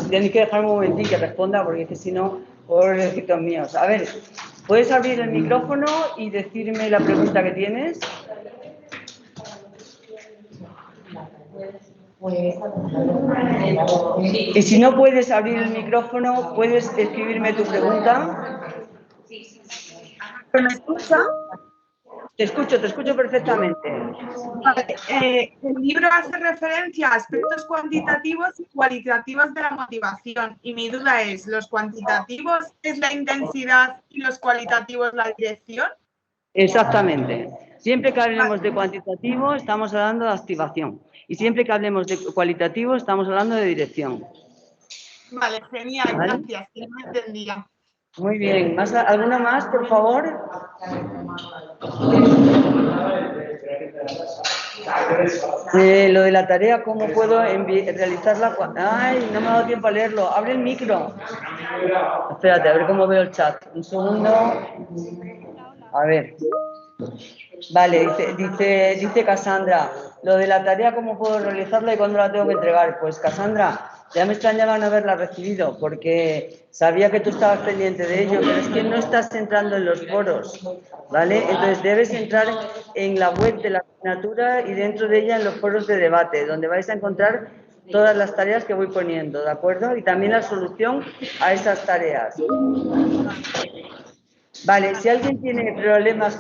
Tenéis que dejar un momentín que responda, porque es que si no, pobrecitos míos. A ver, ¿puedes abrir el micrófono y decirme la pregunta que tienes? Y si no puedes abrir el micrófono, ¿puedes escribirme tu pregunta? ¿Me escucha? Te escucho perfectamente. Vale, el libro hace referencia a aspectos cuantitativos y cualitativos de la motivación. Y mi duda es, ¿los cuantitativos es la intensidad y los cualitativos la dirección? Exactamente. Siempre que hablemos de cuantitativo, estamos hablando de activación. Y siempre que hablemos de cualitativo, estamos hablando de dirección. Vale, genial, ¿Vale? gracias, que no entendía. Muy bien. ¿Alguna más, por favor? Lo de la tarea, ¿cómo puedo realizarla? Ay, no me ha dado tiempo a leerlo. Abre el micro. Espérate, a ver cómo veo el chat. Un segundo. A ver. Vale, dice Cassandra, lo de la tarea, ¿cómo puedo realizarla y cuándo la tengo que entregar? Pues Cassandra, ya me extrañaba no haberla recibido porque sabía que tú estabas pendiente de ello, pero es que no estás entrando en los foros, ¿vale? Entonces debes entrar en la web de la asignatura y dentro de ella en los foros de debate, donde vais a encontrar todas las tareas que voy poniendo, ¿de acuerdo? Y también la solución a esas tareas. Vale, si alguien tiene problemas